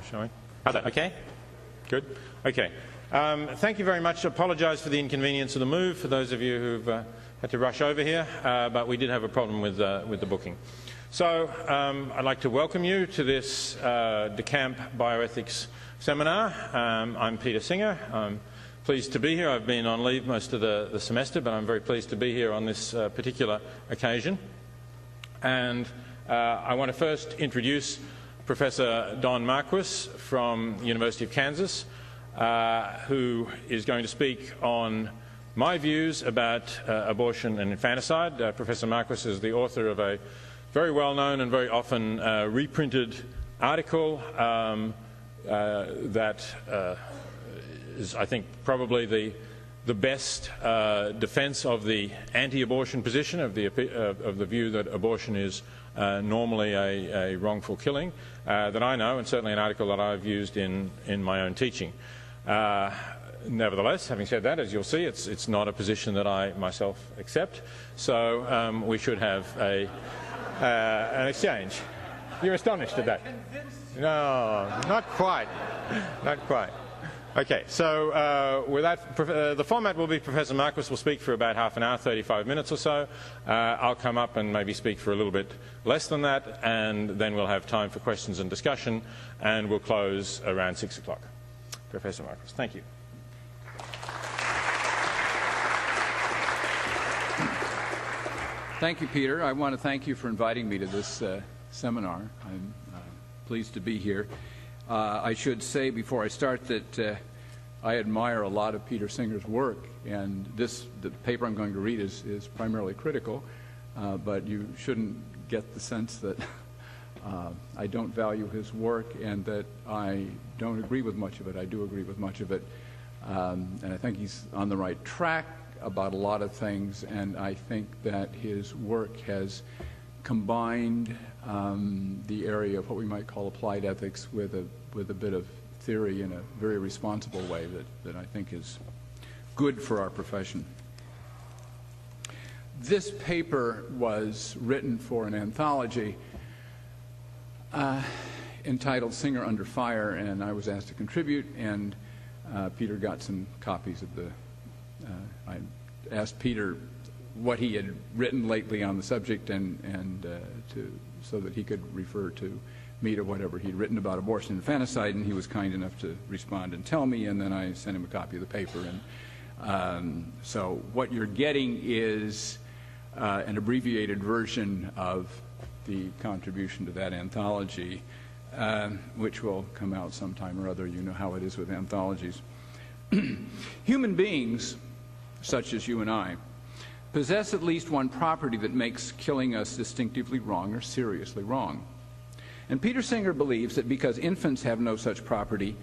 Shall we? How's that? Okay? Good? Okay. Thank you very much. I apologise for the inconvenience of the move for those of you who've had to rush over here, but we did have a problem with the booking. So I'd like to welcome you to this DeCamp Bioethics seminar. I'm Peter Singer. I'm pleased to be here. I've been on leave most of the semester, but I'm very pleased to be here on this particular occasion. And I want to first introduce Professor Don Marquis from the University of Kansas, who is going to speak on my views about abortion and infanticide. Professor Marquis is the author of a very well-known and very often reprinted article that is, I think, probably the best defense of the anti-abortion position, of the view that abortion is normally a wrongful killing, that I know, and certainly an article that I've used in my own teaching. Nevertheless, having said that, as you'll see, it's not a position that I myself accept, so we should have an exchange. You're astonished at that? No, not quite. Not quite. Okay, so with that, the format will be Professor Marquis will speak for about half an hour, 35 minutes or so. I'll come up and maybe speak for a little bit less than that, and then we'll have time for questions and discussion, and we'll close around 6 o'clock. Professor Marquis, thank you. Thank you, Peter. I want to thank you for inviting me to this seminar. I'm pleased to be here. I should say before I start that I admire a lot of Peter Singer's work, and the paper I'm going to read is primarily critical, but you shouldn't get the sense that I don't value his work and that I don't agree with much of it. I do agree with much of it, and I think he's on the right track about a lot of things, and I think that his work has combined the area of what we might call applied ethics with a bit of theory in a very responsible way that I think is good for our profession. This paper was written for an anthology entitled Singer Under Fire, and I was asked to contribute, and Peter got some copies of the I asked Peter what he had written lately on the subject, so that he could refer to me to whatever he'd written about abortion and infanticide, and he was kind enough to respond and tell me, and then I sent him a copy of the paper. And so what you're getting is an abbreviated version of the contribution to that anthology, which will come out sometime or other. You know how it is with anthologies. Human beings, such as you and I, possess at least one property that makes killing us distinctively wrong or seriously wrong. And Peter Singer believes that because infants have no such property,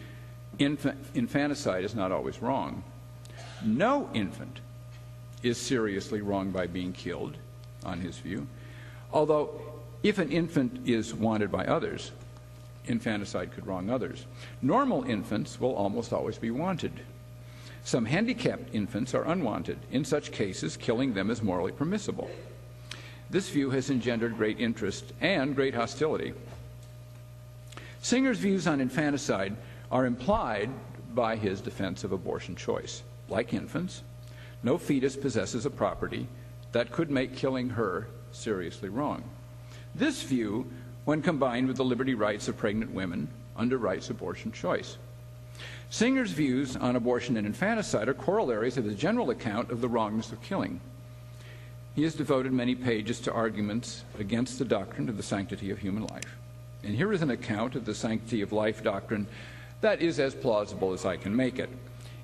infanticide is not always wrong. No infant is seriously wrong by being killed, on his view, although if an infant is wanted by others, infanticide could wrong others. Normal infants will almost always be wanted. Some handicapped infants are unwanted. In such cases, killing them is morally permissible. This view has engendered great interest and great hostility. Singer's views on infanticide are implied by his defense of abortion choice. Like infants, no fetus possesses a property that could make killing her seriously wrong. This view, when combined with the liberty rights of pregnant women, underwrites abortion choice. Singer's views on abortion and infanticide are corollaries of the general account of the wrongness of killing. He has devoted many pages to arguments against the doctrine of the sanctity of human life. And here is an account of the sanctity of life doctrine that is as plausible as I can make it.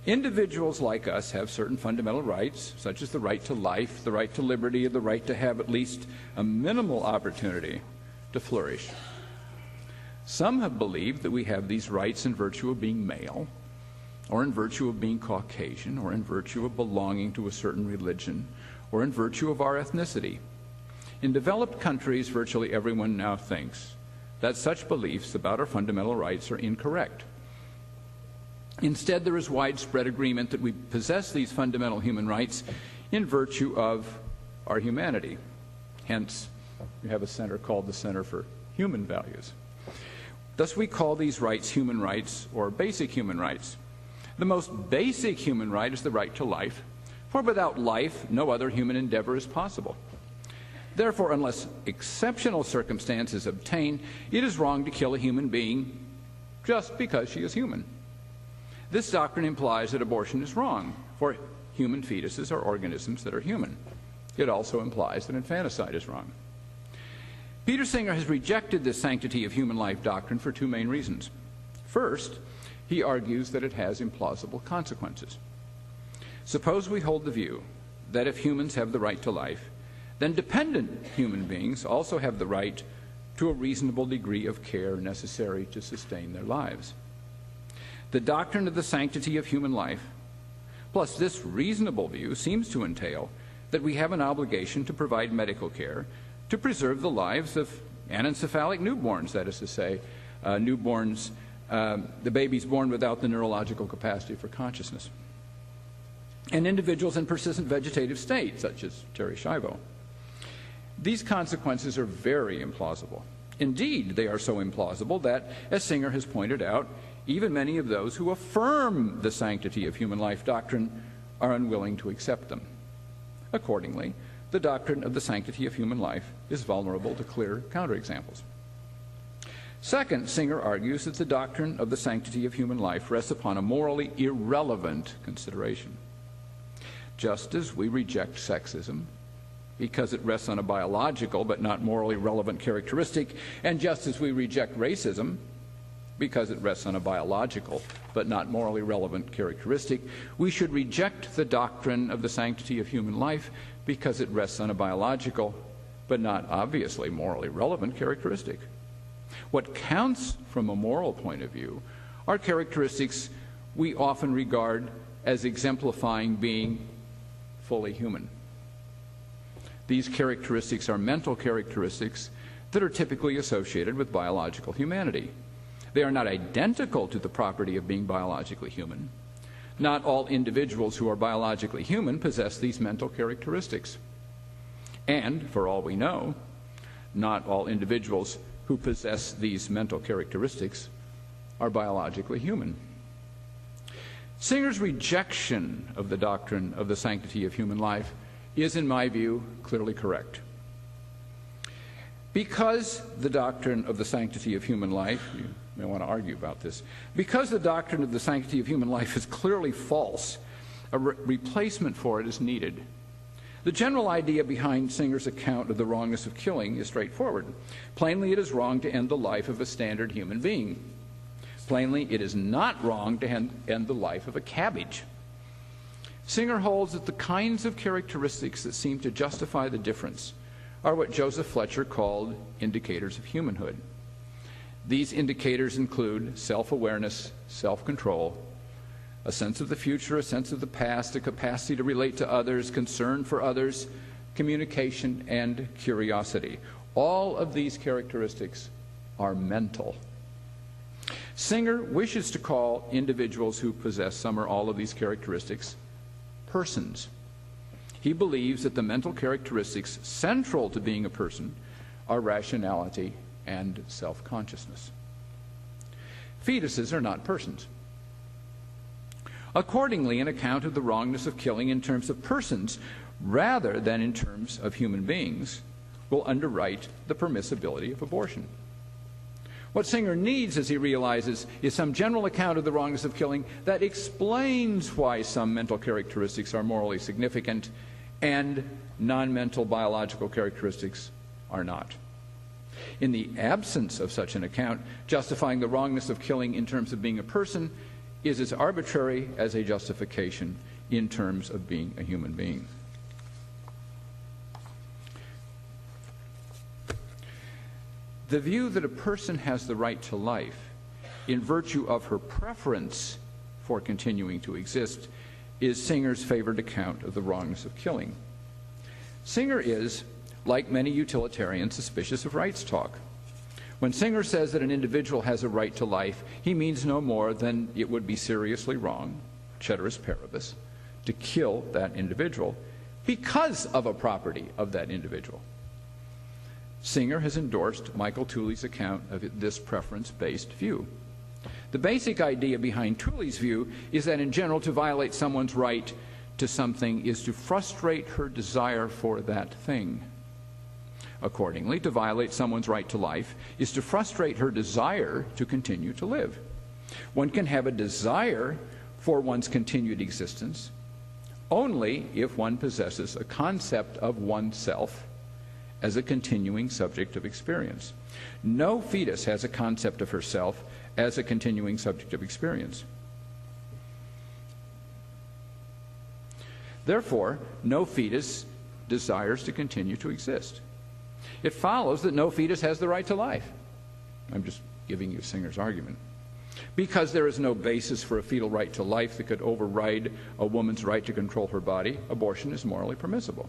Individuals like us have certain fundamental rights, such as the right to life, the right to liberty, and the right to have at least a minimal opportunity to flourish. Some have believed that we have these rights in virtue of being male, or in virtue of being Caucasian, or in virtue of belonging to a certain religion, or in virtue of our ethnicity. In developed countries, virtually everyone now thinks that such beliefs about our fundamental rights are incorrect. Instead, there is widespread agreement that we possess these fundamental human rights in virtue of our humanity. Hence, we have a center called the Center for Human Values. Thus we call these rights human rights or basic human rights. The most basic human right is the right to life, for without life no other human endeavor is possible. Therefore, unless exceptional circumstances obtain, it is wrong to kill a human being just because she is human. This doctrine implies that abortion is wrong, for human fetuses are organisms that are human. It also implies that infanticide is wrong. Peter Singer has rejected this sanctity of human life doctrine for two main reasons. First, he argues that it has implausible consequences. Suppose we hold the view that if humans have the right to life, then dependent human beings also have the right to a reasonable degree of care necessary to sustain their lives. The doctrine of the sanctity of human life, plus this reasonable view, seems to entail that we have an obligation to provide medical care to preserve the lives of anencephalic newborns, that is to say, newborns, the babies born without the neurological capacity for consciousness, and individuals in persistent vegetative state, such as Terry Schiavo. These consequences are very implausible. Indeed, they are so implausible that, as Singer has pointed out, even many of those who affirm the sanctity of human life doctrine are unwilling to accept them. Accordingly, the doctrine of the sanctity of human life is vulnerable to clear counterexamples. Second, Singer argues that the doctrine of the sanctity of human life rests upon a morally irrelevant consideration. Just as we reject sexism because it rests on a biological but not morally relevant characteristic, and just as we reject racism because it rests on a biological but not morally relevant characteristic, we should reject the doctrine of the sanctity of human life because it rests on a biological but not obviously morally relevant characteristic. What counts from a moral point of view are characteristics we often regard as exemplifying being fully human. These characteristics are mental characteristics that are typically associated with biological humanity. They are not identical to the property of being biologically human. Not all individuals who are biologically human possess these mental characteristics. And, for all we know, not all individuals who possess these mental characteristics are biologically human. Singer's rejection of the doctrine of the sanctity of human life is, in my view, clearly correct. Because the doctrine of the sanctity of human life, you may want to argue about this, because the doctrine of the sanctity of human life is clearly false, a replacement for it is needed. The general idea behind Singer's account of the wrongness of killing is straightforward. Plainly, it is wrong to end the life of a standard human being. Plainly, it is not wrong to end the life of a cabbage. Singer holds that the kinds of characteristics that seem to justify the difference are what Joseph Fletcher called indicators of humanhood. These indicators include self-awareness, self-control, a sense of the future, a sense of the past, a capacity to relate to others, concern for others, communication, and curiosity. All of these characteristics are mental. Singer wishes to call individuals who possess some or all of these characteristics persons. He believes that the mental characteristics central to being a person are rationality and self-consciousness. Fetuses are not persons. Accordingly, an account of the wrongness of killing in terms of persons rather than in terms of human beings will underwrite the permissibility of abortion. What Singer needs, as he realizes, is some general account of the wrongness of killing that explains why some mental characteristics are morally significant and non-mental biological characteristics are not. In the absence of such an account, justifying the wrongness of killing in terms of being a person is as arbitrary as a justification in terms of being a human being. The view that a person has the right to life in virtue of her preference for continuing to exist is Singer's favored account of the wrongness of killing. Singer is, like many utilitarians, suspicious of rights talk. When Singer says that an individual has a right to life, he means no more than it would be seriously wrong, ceteris paribus, to kill that individual because of a property of that individual. Singer has endorsed Michael Tooley's account of this preference-based view. The basic idea behind Tooley's view is that in general, to violate someone's right to something is to frustrate her desire for that thing. Accordingly, to violate someone's right to life is to frustrate her desire to continue to live. One can have a desire for one's continued existence only if one possesses a concept of oneself as a continuing subject of experience. No fetus has a concept of herself as a continuing subject of experience. Therefore, no fetus desires to continue to exist. It follows that no fetus has the right to life. I'm just giving you Singer's argument. Because there is no basis for a fetal right to life that could override a woman's right to control her body, abortion is morally permissible.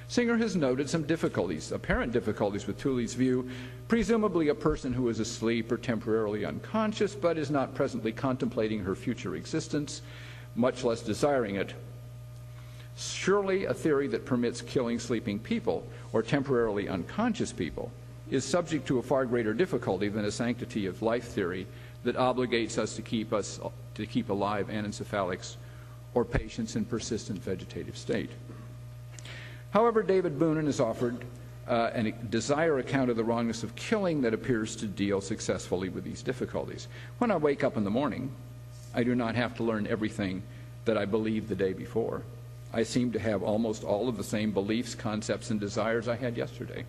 Singer has noted some difficulties, apparent difficulties with Tooley's view. Presumably a person who is asleep or temporarily unconscious but is not presently contemplating her future existence, much less desiring it. Surely a theory that permits killing sleeping people or temporarily unconscious people is subject to a far greater difficulty than a sanctity of life theory that obligates us to keep alive anencephalics or patients in persistent vegetative state. However, David Boonen has offered a desire account of the wrongness of killing that appears to deal successfully with these difficulties. When I wake up in the morning, I do not have to learn everything that I believed the day before. I seem to have almost all of the same beliefs, concepts, and desires I had yesterday.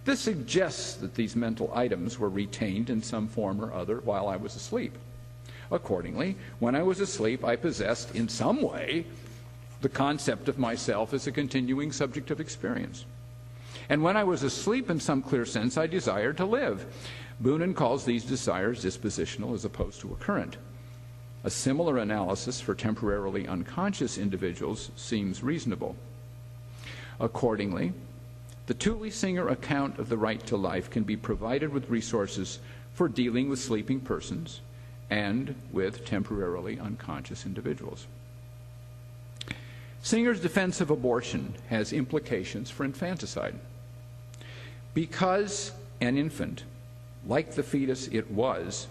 This suggests that these mental items were retained in some form or other while I was asleep. Accordingly, when I was asleep, I possessed in some way the concept of myself as a continuing subject of experience. And when I was asleep in some clear sense, I desired to live. Boonen calls these desires dispositional as opposed to occurrent. A similar analysis for temporarily unconscious individuals seems reasonable. Accordingly, the Tooley-Singer account of the right to life can be provided with resources for dealing with sleeping persons and with temporarily unconscious individuals. Singer's defense of abortion has implications for infanticide. Because an infant, like the fetus it was,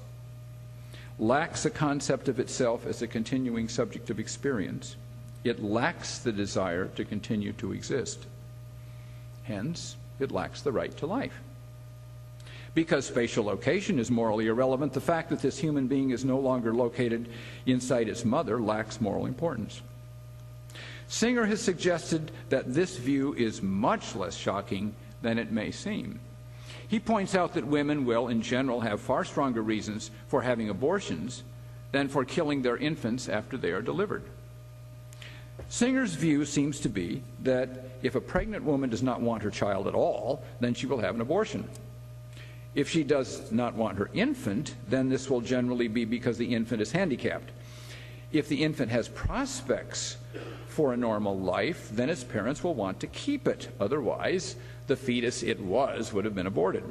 lacks a concept of itself as a continuing subject of experience, it lacks the desire to continue to exist. Hence, it lacks the right to life. Because spatial location is morally irrelevant, the fact that this human being is no longer located inside its mother lacks moral importance. Singer has suggested that this view is much less shocking than it may seem. He points out that women will, in general, have far stronger reasons for having abortions than for killing their infants after they are delivered. Singer's view seems to be that if a pregnant woman does not want her child at all, then she will have an abortion. If she does not want her infant, then this will generally be because the infant is handicapped. If the infant has prospects for a normal life, then its parents will want to keep it. Otherwise, the fetus it was would have been aborted.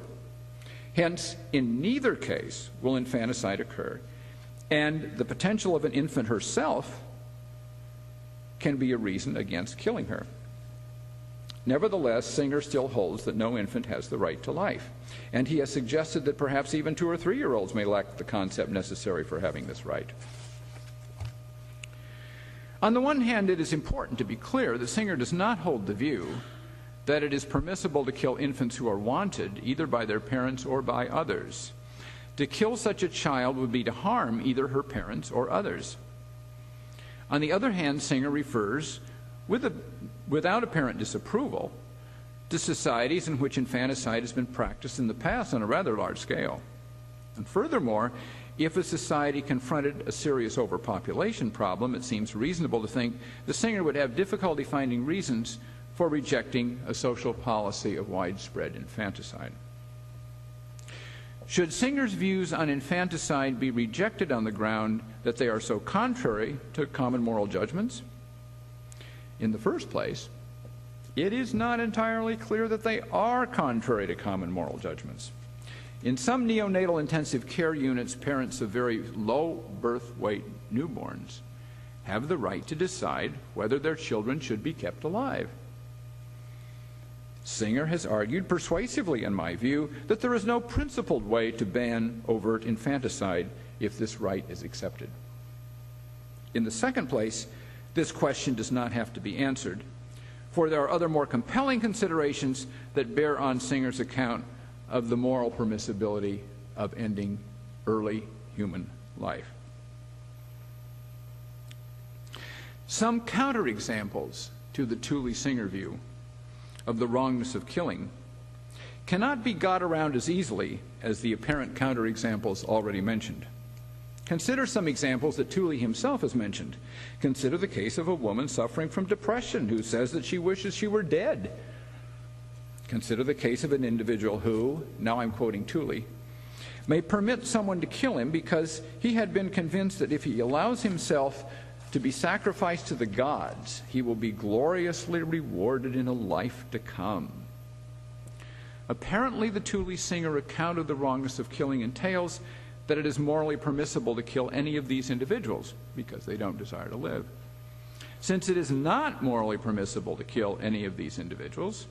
Hence, in neither case will infanticide occur, and the potential of an infant herself can be a reason against killing her. Nevertheless, Singer still holds that no infant has the right to life, and he has suggested that perhaps even 2- or 3-year-olds may lack the concept necessary for having this right. On the one hand, it is important to be clear that Singer does not hold the view that it is permissible to kill infants who are wanted, either by their parents or by others. To kill such a child would be to harm either her parents or others. On the other hand, Singer refers, without apparent disapproval, to societies in which infanticide has been practiced in the past on a rather large scale. And furthermore, if a society confronted a serious overpopulation problem, it seems reasonable to think the Singer would have difficulty finding reasons for rejecting a social policy of widespread infanticide. Should Singer's views on infanticide be rejected on the ground that they are so contrary to common moral judgments? In the first place, it is not entirely clear that they are contrary to common moral judgments. In some neonatal intensive care units, parents of very low birth weight newborns have the right to decide whether their children should be kept alive. Singer has argued persuasively, in my view, that there is no principled way to ban overt infanticide if this right is accepted. In the second place, this question does not have to be answered, for there are other more compelling considerations that bear on Singer's account of the moral permissibility of ending early human life. Some counterexamples to the Tooley-Singer view of the wrongness of killing cannot be got around as easily as the apparent counterexamples already mentioned. Consider some examples that Tooley himself has mentioned. Consider the case of a woman suffering from depression who says that she wishes she were dead. Consider the case of an individual who, now I'm quoting Tooley, may permit someone to kill him because he had been convinced that if he allows himself to be sacrificed to the gods, he will be gloriously rewarded in a life to come. Apparently, the Tooley-Singer account of the wrongness of killing entails that it is morally permissible to kill any of these individuals because they don't desire to live. Since it is not morally permissible to kill any of these individuals,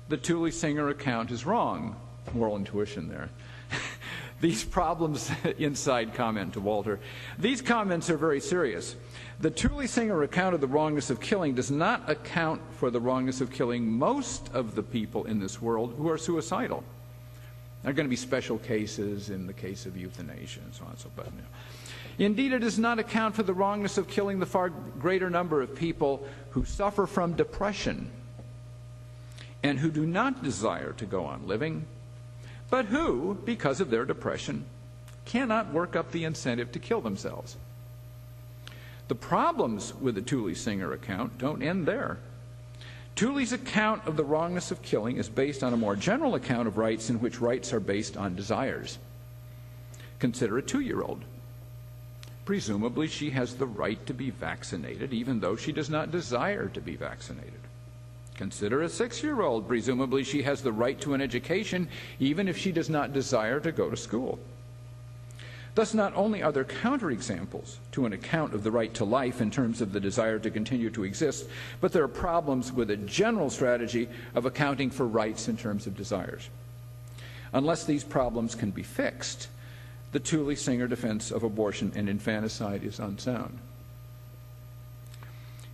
the Tooley-Singer account is wrong. Moral intuition there. These problems, inside comment to Walter, these comments are very serious. The Tooley-Singer account of the wrongness of killing does not account for the wrongness of killing most of the people in this world who are suicidal. There are going to be special cases in the case of euthanasia and so on and so forth. Indeed, it does not account for the wrongness of killing the far greater number of people who suffer from depression and who do not desire to go on living, but who, because of their depression, cannot work up the incentive to kill themselves. The problems with the Tooley-Singer account don't end there. Tooley's account of the wrongness of killing is based on a more general account of rights in which rights are based on desires. Consider a 2-year-old. Presumably she has the right to be vaccinated even though she does not desire to be vaccinated. Consider a 6-year-old. Presumably she has the right to an education even if she does not desire to go to school. Thus, not only are there counterexamples to an account of the right to life in terms of the desire to continue to exist, but there are problems with a general strategy of accounting for rights in terms of desires. Unless these problems can be fixed, the Tooley-Singer defense of abortion and infanticide is unsound.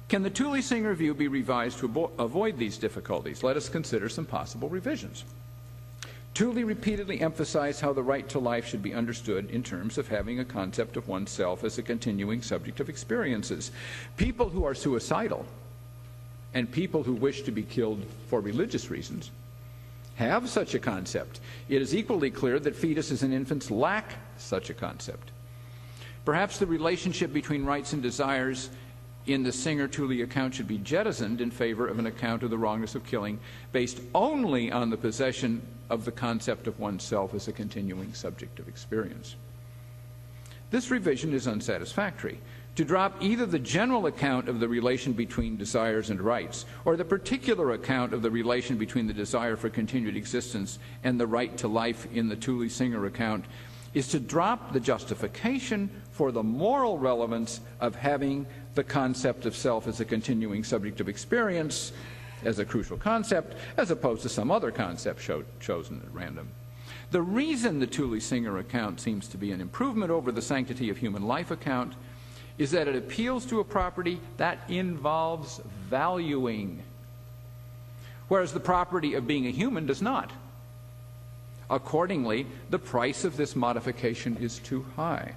Can the Tooley-Singer view be revised to avoid these difficulties? Let us consider some possible revisions. Tooley repeatedly emphasized how the right to life should be understood in terms of having a concept of oneself as a continuing subject of experiences. People who are suicidal and people who wish to be killed for religious reasons have such a concept. It is equally clear that fetuses and infants lack such a concept. Perhaps the relationship between rights and desires in the Singer-Tooley account should be jettisoned in favor of an account of the wrongness of killing based only on the possession of the concept of oneself as a continuing subject of experience. This revision is unsatisfactory. To drop either the general account of the relation between desires and rights or the particular account of the relation between the desire for continued existence and the right to life in the Tooley-Singer account is to drop the justification for the moral relevance of having the concept of self as a continuing subject of experience as a crucial concept, as opposed to some other concept chosen at random. The reason the Tooley-Singer account seems to be an improvement over the sanctity of human life account is that it appeals to a property that involves valuing, whereas the property of being a human does not. Accordingly, the price of this modification is too high.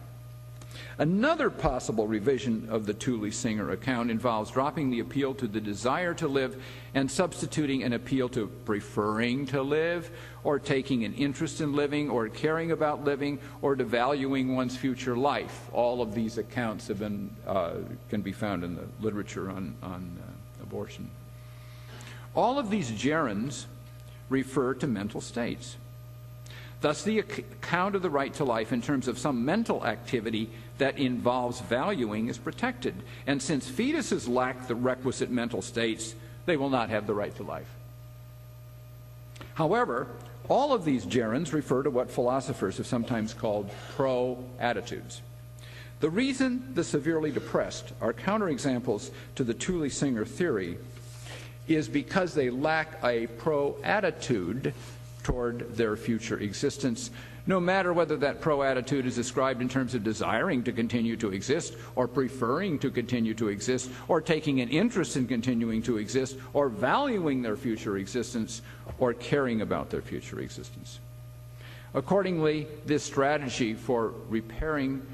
Another possible revision of the Tooley-Singer account involves dropping the appeal to the desire to live and substituting an appeal to preferring to live, or taking an interest in living, or caring about living, or to valuing one's future life. All of these accounts have been, can be found in the literature on abortion. All of these gerunds refer to mental states. Thus, the account of the right to life in terms of some mental activity that involves valuing is protected. And since fetuses lack the requisite mental states, they will not have the right to life. However, all of these gerunds refer to what philosophers have sometimes called pro-attitudes. The reason the severely depressed are counterexamples to the Tooley-Singer theory is because they lack a pro-attitude toward their future existence, no matter whether that pro-attitude is described in terms of desiring to continue to exist, or preferring to continue to exist, or taking an interest in continuing to exist, or valuing their future existence, or caring about their future existence. Accordingly, this strategy for repairing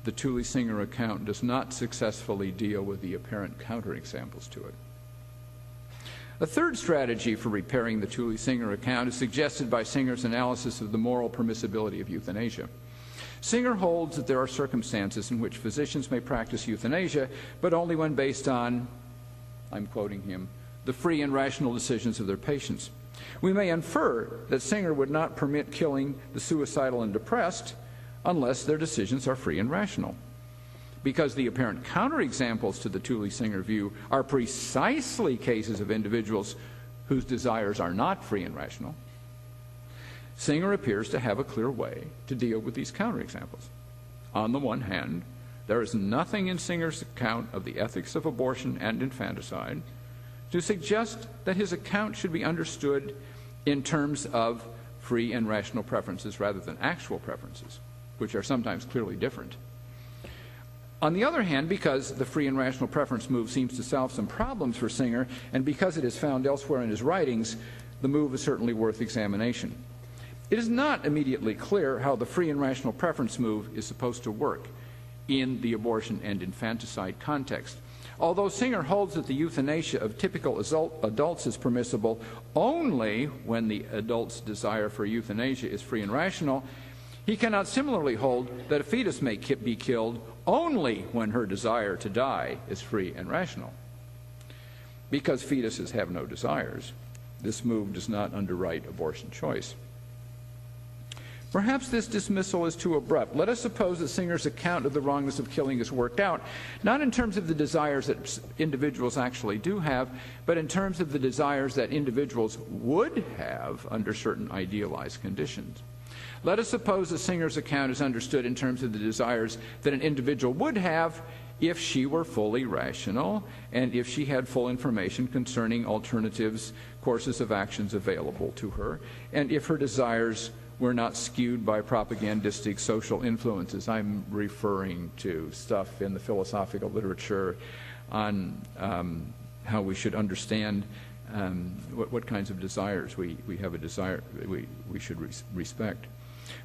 the Thule-Singer account does not successfully deal with the apparent counterexamples to it. A third strategy for repairing the Thule-Singer account is suggested by Singer's analysis of the moral permissibility of euthanasia. Singer holds that there are circumstances in which physicians may practice euthanasia, but only when based on, I'm quoting him, the free and rational decisions of their patients. We may infer that Singer would not permit killing the suicidal and depressed unless their decisions are free and rational. Because the apparent counterexamples to the Thule-Singer view are precisely cases of individuals whose desires are not free and rational, Singer appears to have a clear way to deal with these counterexamples. On the one hand, there is nothing in Singer's account of the ethics of abortion and infanticide to suggest that his account should be understood in terms of free and rational preferences rather than actual preferences, which are sometimes clearly different. On the other hand, because the free and rational preference move seems to solve some problems for Singer, and because it is found elsewhere in his writings, the move is certainly worth examination. It is not immediately clear how the free and rational preference move is supposed to work in the abortion and infanticide context. Although Singer holds that the euthanasia of typical adults is permissible only when the adult's desire for euthanasia is free and rational, he cannot similarly hold that a fetus may be killed only when her desire to die is free and rational. Because fetuses have no desires, this move does not underwrite abortion choice. Perhaps this dismissal is too abrupt. Let us suppose that Singer's account of the wrongness of killing is worked out, not in terms of the desires that individuals actually do have, but in terms of the desires that individuals would have under certain idealized conditions. Let us suppose that Singer's account is understood in terms of the desires that an individual would have if she were fully rational and if she had full information concerning alternatives, courses of actions available to her, and if her desires were not skewed by propagandistic social influences. I'm referring to stuff in the philosophical literature on how we should understand what kinds of desires we have a desire we should respect.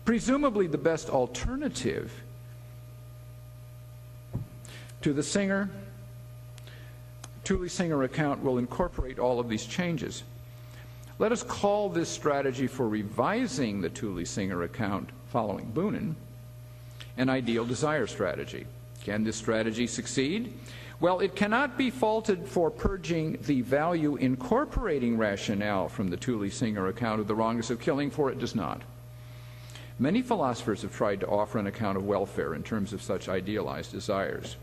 Presumably the best alternative to the Thule-Singer account will incorporate all of these changes. Let us call this strategy for revising the Thule-Singer account following Boonin an ideal desire strategy. Can this strategy succeed? Well, it cannot be faulted for purging the value incorporating rationale from the Thule-Singer account of the wrongness of killing, for it does not. Many philosophers have tried to offer an account of welfare in terms of such idealized desires.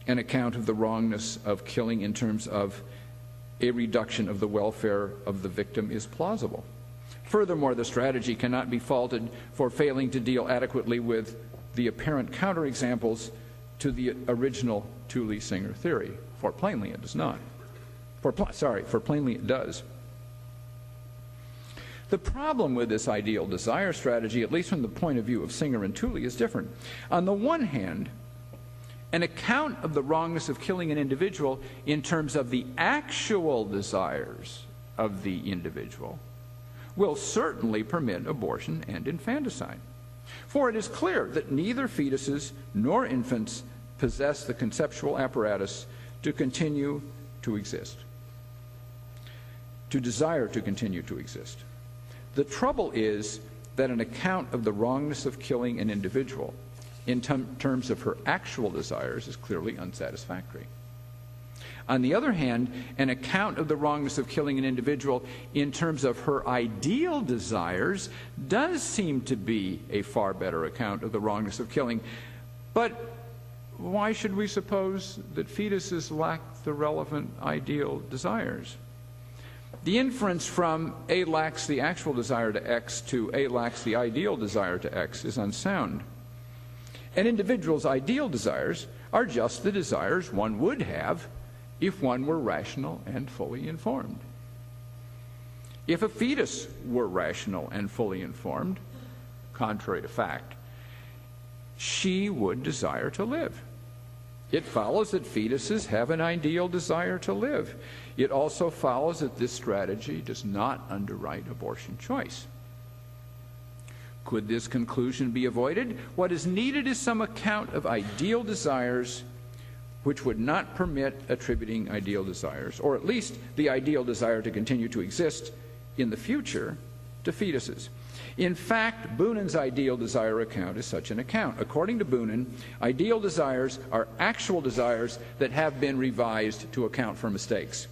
An account of the wrongness of killing in terms of a reduction of the welfare of the victim is plausible. Furthermore, the strategy cannot be faulted for failing to deal adequately with the apparent counterexamples to the original Thule-Singer theory, for plainly it does not. For plainly it does. The problem with this ideal desire strategy, at least from the point of view of Singer and Thule, is different. On the one hand, an account of the wrongness of killing an individual in terms of the actual desires of the individual will certainly permit abortion and infanticide. For it is clear that neither fetuses nor infants possess the conceptual apparatus to continue to exist, to desire to continue to exist. The trouble is that an account of the wrongness of killing an individual in terms of her actual desires is clearly unsatisfactory. On the other hand, an account of the wrongness of killing an individual in terms of her ideal desires does seem to be a far better account of the wrongness of killing. But why should we suppose that fetuses lack the relevant ideal desires? The inference from A lacks the actual desire to X to A lacks the ideal desire to X is unsound. An individual's ideal desires are just the desires one would have if one were rational and fully informed. If a fetus were rational and fully informed, contrary to fact, she would desire to live. It follows that fetuses have an ideal desire to live. It also follows that this strategy does not underwrite abortion choice. Could this conclusion be avoided? What is needed is some account of ideal desires which would not permit attributing ideal desires, or at least the ideal desire to continue to exist in the future, to fetuses. In fact, Boonen's ideal desire account is such an account. According to Boonen, ideal desires are actual desires that have been revised to account for mistakes.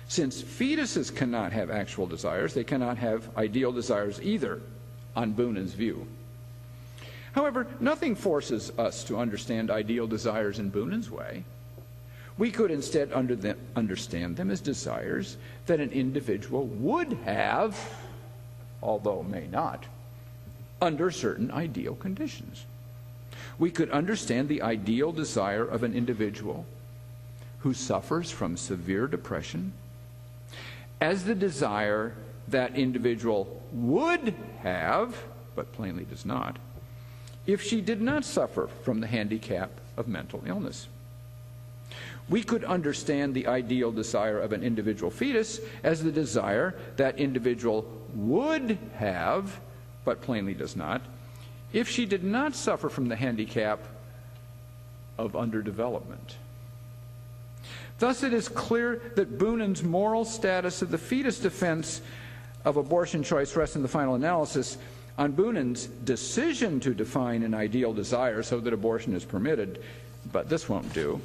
Since fetuses cannot have actual desires, they cannot have ideal desires either, on Boonen's view. However, nothing forces us to understand ideal desires in Boonen's way. We could instead understand them as desires that an individual would have, although may not, under certain ideal conditions. We could understand the ideal desire of an individual who suffers from severe depression as the desire that individual would have, but plainly does not, if she did not suffer from the handicap of mental illness. We could understand the ideal desire of an individual fetus as the desire that individual would have, but plainly does not, if she did not suffer from the handicap of underdevelopment. Thus, it is clear that Boonen's moral status of the fetus defense of abortion choice rests in the final analysis on Boonen's decision to define an ideal desire so that abortion is permitted, but this won't do.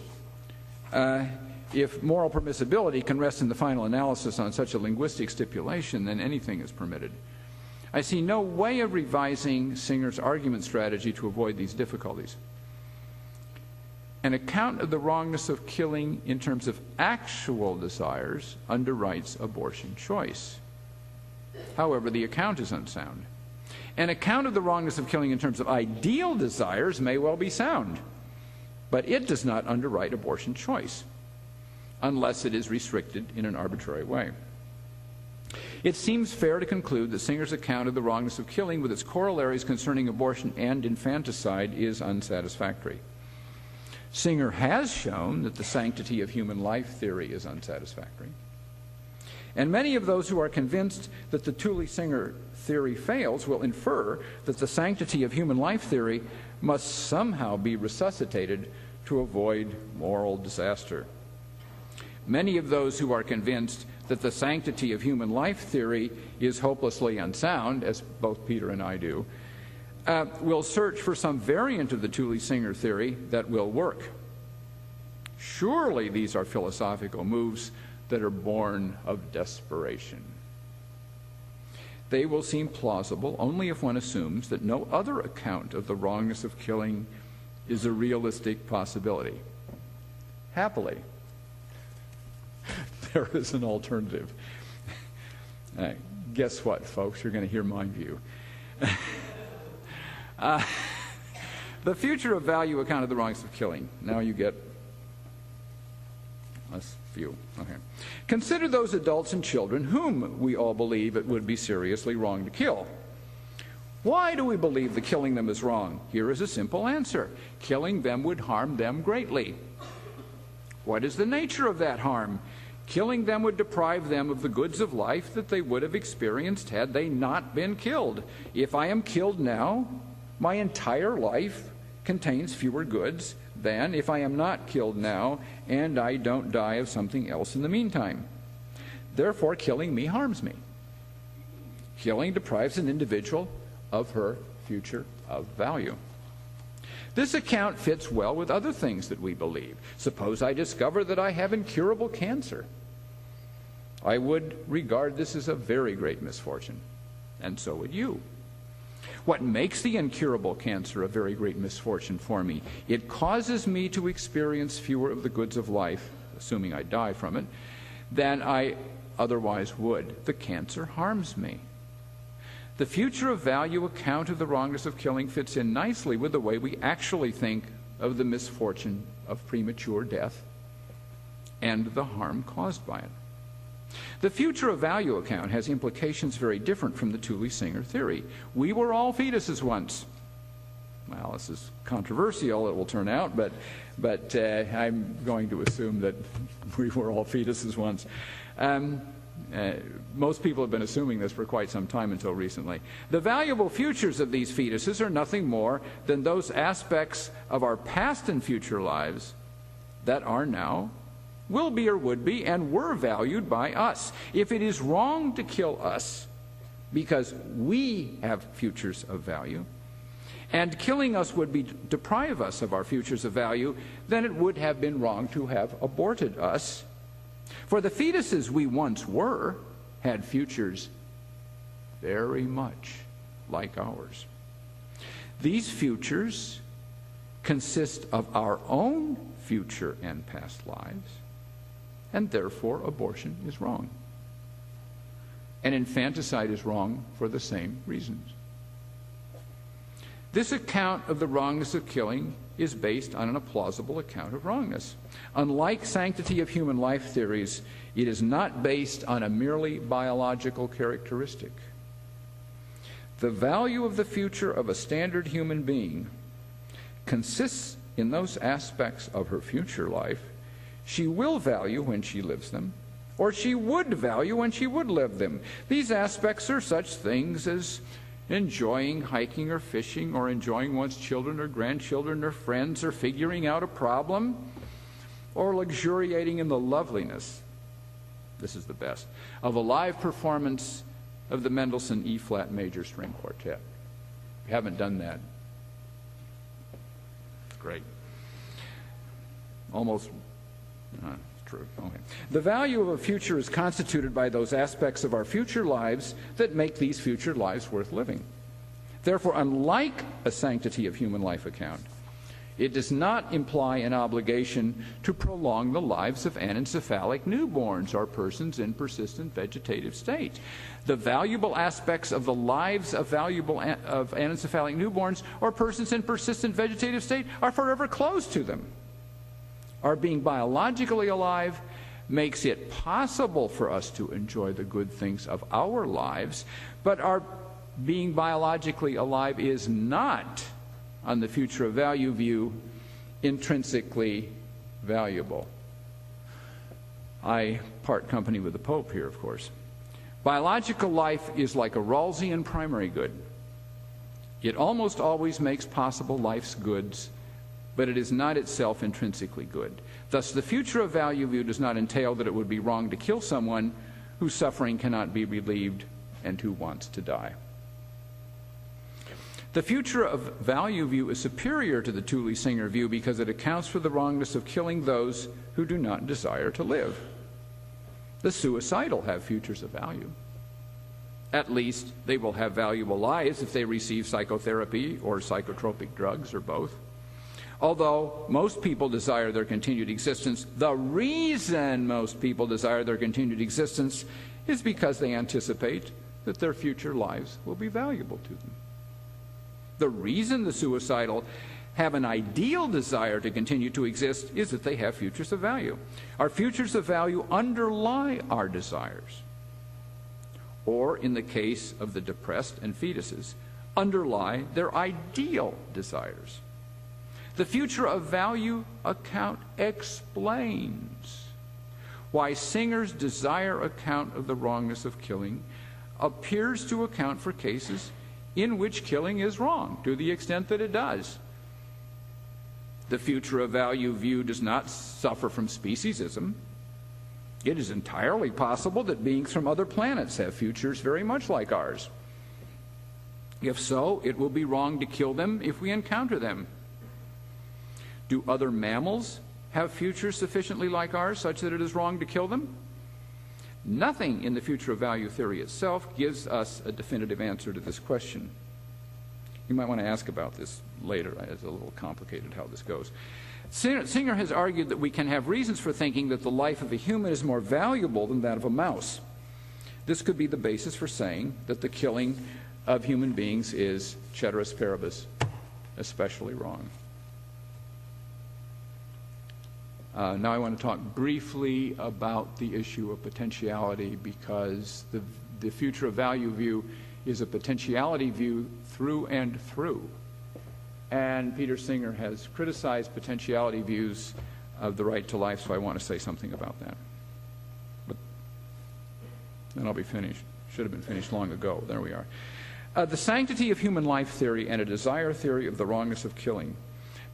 If moral permissibility can rest in the final analysis on such a linguistic stipulation, then anything is permitted. I see no way of revising Singer's argument strategy to avoid these difficulties. An account of the wrongness of killing in terms of actual desires underwrites abortion choice. However, the account is unsound. An account of the wrongness of killing in terms of ideal desires may well be sound, but it does not underwrite abortion choice unless it is restricted in an arbitrary way. It seems fair to conclude that Singer's account of the wrongness of killing with its corollaries concerning abortion and infanticide is unsatisfactory. Singer has shown that the sanctity of human life theory is unsatisfactory. And many of those who are convinced that the Tooley-Singer theory fails will infer that the sanctity of human life theory must somehow be resuscitated to avoid moral disaster. Many of those who are convinced that the sanctity of human life theory is hopelessly unsound, as both Peter and I do, will search for some variant of the Tooley-Singer theory that will work. Surely these are philosophical moves that are born of desperation. They will seem plausible only if one assumes that no other account of the wrongness of killing is a realistic possibility. Happily, there is an alternative. Guess what, folks? You're going to hear my view. The future of value account of the wrongness of killing. Now you get a few. Okay. Consider those adults and children whom we all believe it would be seriously wrong to kill. Why do we believe that killing them is wrong? Here is a simple answer. Killing them would harm them greatly. What is the nature of that harm? Killing them would deprive them of the goods of life that they would have experienced had they not been killed. If I am killed now, my entire life contains fewer goods than if I am not killed now and I don't die of something else in the meantime. Therefore, killing me harms me. Killing deprives an individual of her future of value. This account fits well with other things that we believe. Suppose I discover that I have incurable cancer. I would regard this as a very great misfortune, and so would you. What makes the incurable cancer a very great misfortune for me? It causes me to experience fewer of the goods of life, assuming I die from it, than I otherwise would. The cancer harms me. The future of value account of the wrongness of killing fits in nicely with the way we actually think of the misfortune of premature death and the harm caused by it. The future of value account has implications very different from the Thule-Singer theory. We were all fetuses once. Well, this is controversial, it will turn out, but I'm going to assume that we were all fetuses once. Most people have been assuming this for quite some time until recently. The valuable futures of these fetuses are nothing more than those aspects of our past and future lives that are now, will be or would be, and were valued by us. If it is wrong to kill us because we have futures of value, and killing us would be deprive us of our futures of value, then it would have been wrong to have aborted us. For the fetuses we once were had futures very much like ours. These futures consist of our own future and past lives, and therefore abortion is wrong. And infanticide is wrong for the same reasons. This account of the wrongness of killing is based on a plausible account of wrongness. Unlike sanctity of human life theories, it is not based on a merely biological characteristic. The value of the future of a standard human being consists in those aspects of her future life she will value when she lives them, or she would value when she would live them. These aspects are such things as enjoying hiking or fishing, or enjoying one's children or grandchildren or friends, or figuring out a problem, or luxuriating in the loveliness, this is the best, of a live performance of the Mendelssohn E-flat major string quartet. If you haven't done that, it's great. Almost, true. Okay. The value of a future is constituted by those aspects of our future lives that make these future lives worth living. Therefore, unlike a sanctity of human life account, it does not imply an obligation to prolong the lives of anencephalic newborns or persons in persistent vegetative state. The valuable aspects of the lives of anencephalic newborns or persons in persistent vegetative state are forever closed to them. Our being biologically alive makes it possible for us to enjoy the good things of our lives, but our being biologically alive is not, on the future of value view, intrinsically valuable. I part company with the Pope here, of course. Biological life is like a Rawlsian primary good. It almost always makes possible life's goods, but it is not itself intrinsically good. Thus, the future of value view does not entail that it would be wrong to kill someone whose suffering cannot be relieved and who wants to die. The future of value view is superior to the Thule-Singer view because it accounts for the wrongness of killing those who do not desire to live. The suicidal have futures of value. At least they will have valuable lives if they receive psychotherapy or psychotropic drugs or both. Although most people desire their continued existence, the reason most people desire their continued existence is because they anticipate that their future lives will be valuable to them. The reason the suicidal have an ideal desire to continue to exist is that they have futures of value. Our futures of value underlie our desires. Or, in the case of the depressed and fetuses, underlie their ideal desires. The future of value account explains why Singer's desire account of the wrongness of killing appears to account for cases in which killing is wrong, to the extent that it does. The future of value view does not suffer from speciesism. It is entirely possible that beings from other planets have futures very much like ours. If so, it will be wrong to kill them if we encounter them. Do other mammals have futures sufficiently like ours such that it is wrong to kill them? Nothing in the future of value theory itself gives us a definitive answer to this question. You might want to ask about this later. It's a little complicated how this goes. Singer has argued that we can have reasons for thinking that the life of a human is more valuable than that of a mouse. This could be the basis for saying that the killing of human beings is, ceteris paribus, especially wrong. Now I want to talk briefly about the issue of potentiality, because the future of value view is a potentiality view through and through. And Peter Singer has criticized potentiality views of the right to life, so I want to say something about that. But then I'll be finished. Should have been finished long ago. There we are. The sanctity of human life theory and a desire theory of the wrongness of killing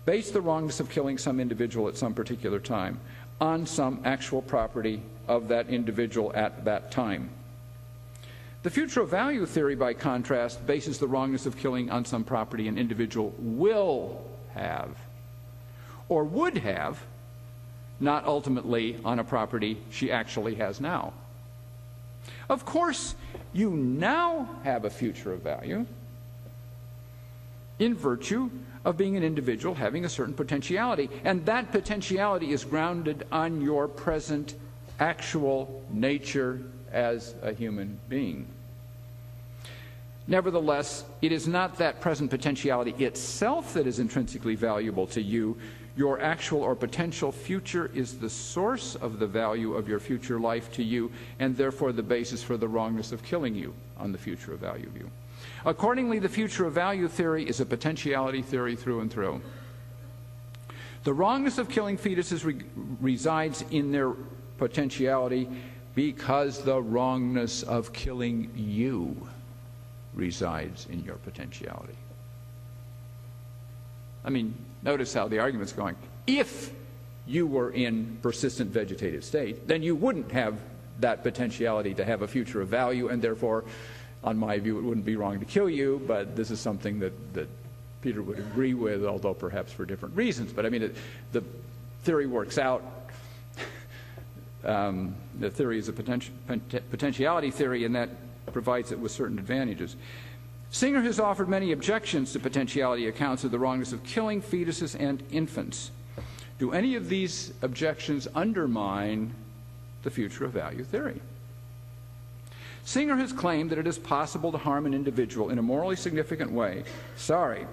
base the wrongness of killing some individual at some particular time on some actual property of that individual at that time. The future of value theory, by contrast, bases the wrongness of killing on some property an individual will have or would have, not ultimately on a property she actually has now. Of course, you now have a future of value in virtue of being an individual having a certain potentiality, and that potentiality is grounded on your present actual nature as a human being. Nevertheless, it is not that present potentiality itself that is intrinsically valuable to you. Your actual or potential future is the source of the value of your future life to you, and therefore the basis for the wrongness of killing you on the future of value view. Accordingly, the future of value theory is a potentiality theory through and through. The wrongness of killing fetuses resides in their potentiality because the wrongness of killing you resides in your potentiality. I mean, notice how the argument's going. If you were in persistent vegetative state, then you wouldn't have that potentiality to have a future of value, and therefore, on my view, it wouldn't be wrong to kill you, but this is something that Peter would agree with, although perhaps for different reasons. But I mean, the theory works out. The theory is a potentiality theory, and that provides it with certain advantages. Singer has offered many objections to potentiality accounts of the wrongness of killing fetuses and infants. Do any of these objections undermine the future of value theory? Singer has claimed that it is possible to harm an individual in a morally significant way. Singer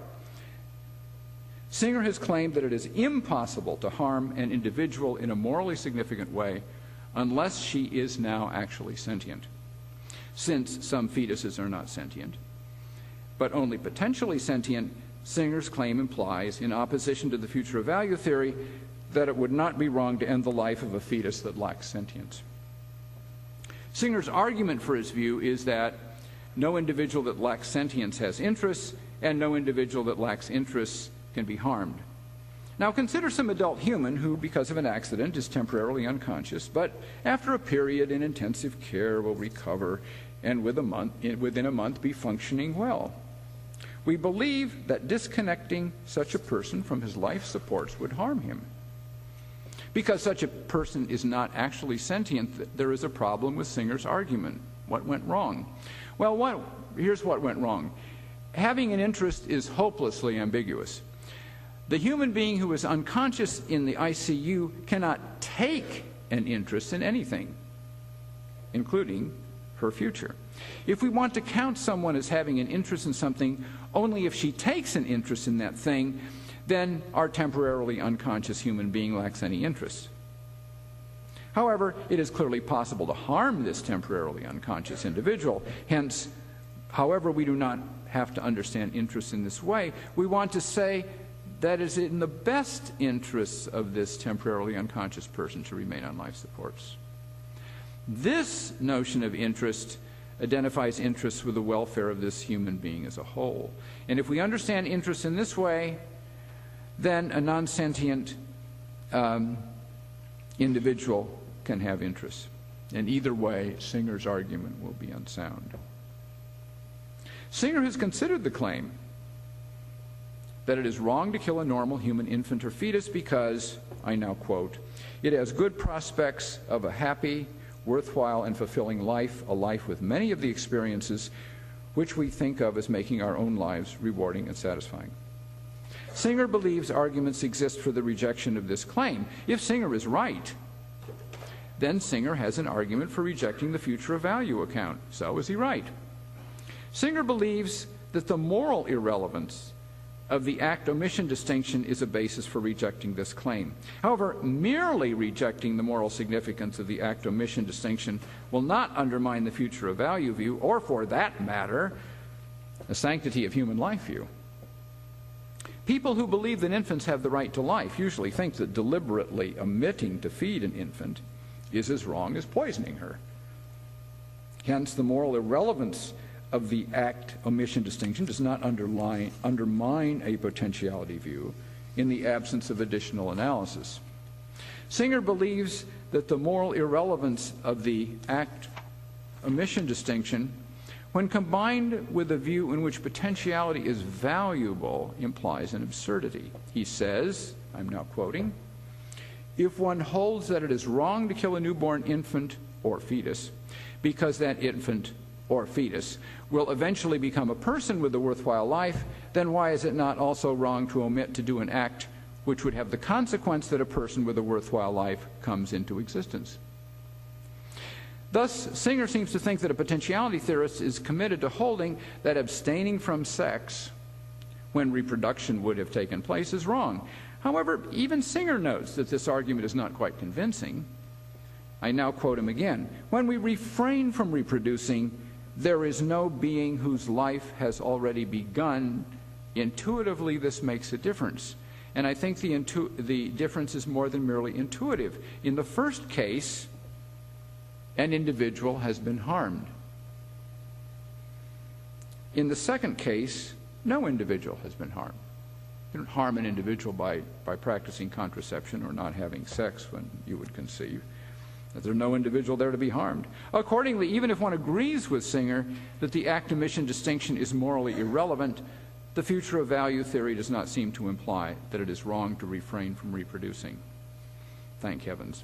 has claimed that it is impossible to harm an individual in a morally significant way unless she is now actually sentient. Since some fetuses are not sentient, but only potentially sentient, Singer's claim implies, in opposition to the future of value theory, that it would not be wrong to end the life of a fetus that lacks sentience. Singer's argument for his view is that no individual that lacks sentience has interests, and no individual that lacks interests can be harmed. Now consider some adult human who, because of an accident, is temporarily unconscious, but after a period in intensive care will recover and within a month be functioning well. We believe that disconnecting such a person from his life supports would harm him. Because such a person is not actually sentient, there is a problem with Singer's argument. What went wrong? Well, here's what went wrong. Having an interest is hopelessly ambiguous. The human being who is unconscious in the ICU cannot take an interest in anything, including her future. If we want to count someone as having an interest in something only if she takes an interest in that thing, then our temporarily unconscious human being lacks any interest. However, it is clearly possible to harm this temporarily unconscious individual. Hence, however we do not have to understand interest in this way, we want to say that it is in the best interests of this temporarily unconscious person to remain on life supports. This notion of interest identifies interests with the welfare of this human being as a whole. And if we understand interest in this way, then a non-sentient individual can have interests. And either way, Singer's argument will be unsound. Singer has considered the claim that it is wrong to kill a normal human infant or fetus because, I now quote, it has good prospects of a happy, worthwhile, and fulfilling life, a life with many of the experiences which we think of as making our own lives rewarding and satisfying. Singer believes arguments exist for the rejection of this claim. If Singer is right, then Singer has an argument for rejecting the future of value account. So is he right? Singer believes that the moral irrelevance of the act-omission distinction is a basis for rejecting this claim. However, merely rejecting the moral significance of the act-omission distinction will not undermine the future of value view, or for that matter, the sanctity of human life view. People who believe that infants have the right to life usually think that deliberately omitting to feed an infant is as wrong as poisoning her. Hence, the moral irrelevance of the act-omission distinction does not undermine a potentiality view in the absence of additional analysis. Singer believes that the moral irrelevance of the act-omission distinction, when combined with a view in which potentiality is valuable, implies an absurdity. He says, I'm now quoting, "If one holds that it is wrong to kill a newborn infant or fetus because that infant or fetus will eventually become a person with a worthwhile life, then why is it not also wrong to omit to do an act which would have the consequence that a person with a worthwhile life comes into existence?" Thus, Singer seems to think that a potentiality theorist is committed to holding that abstaining from sex when reproduction would have taken place is wrong. However, even Singer notes that this argument is not quite convincing. I now quote him again. "When we refrain from reproducing, there is no being whose life has already begun. Intuitively, this makes a difference." And I think the difference is more than merely intuitive. In the first case, an individual has been harmed. In the second case, no individual has been harmed. You don't harm an individual by practicing contraception or not having sex when you would conceive. There's no individual there to be harmed. Accordingly, even if one agrees with Singer that the act-omission distinction is morally irrelevant, the future of value theory does not seem to imply that it is wrong to refrain from reproducing. Thank heavens.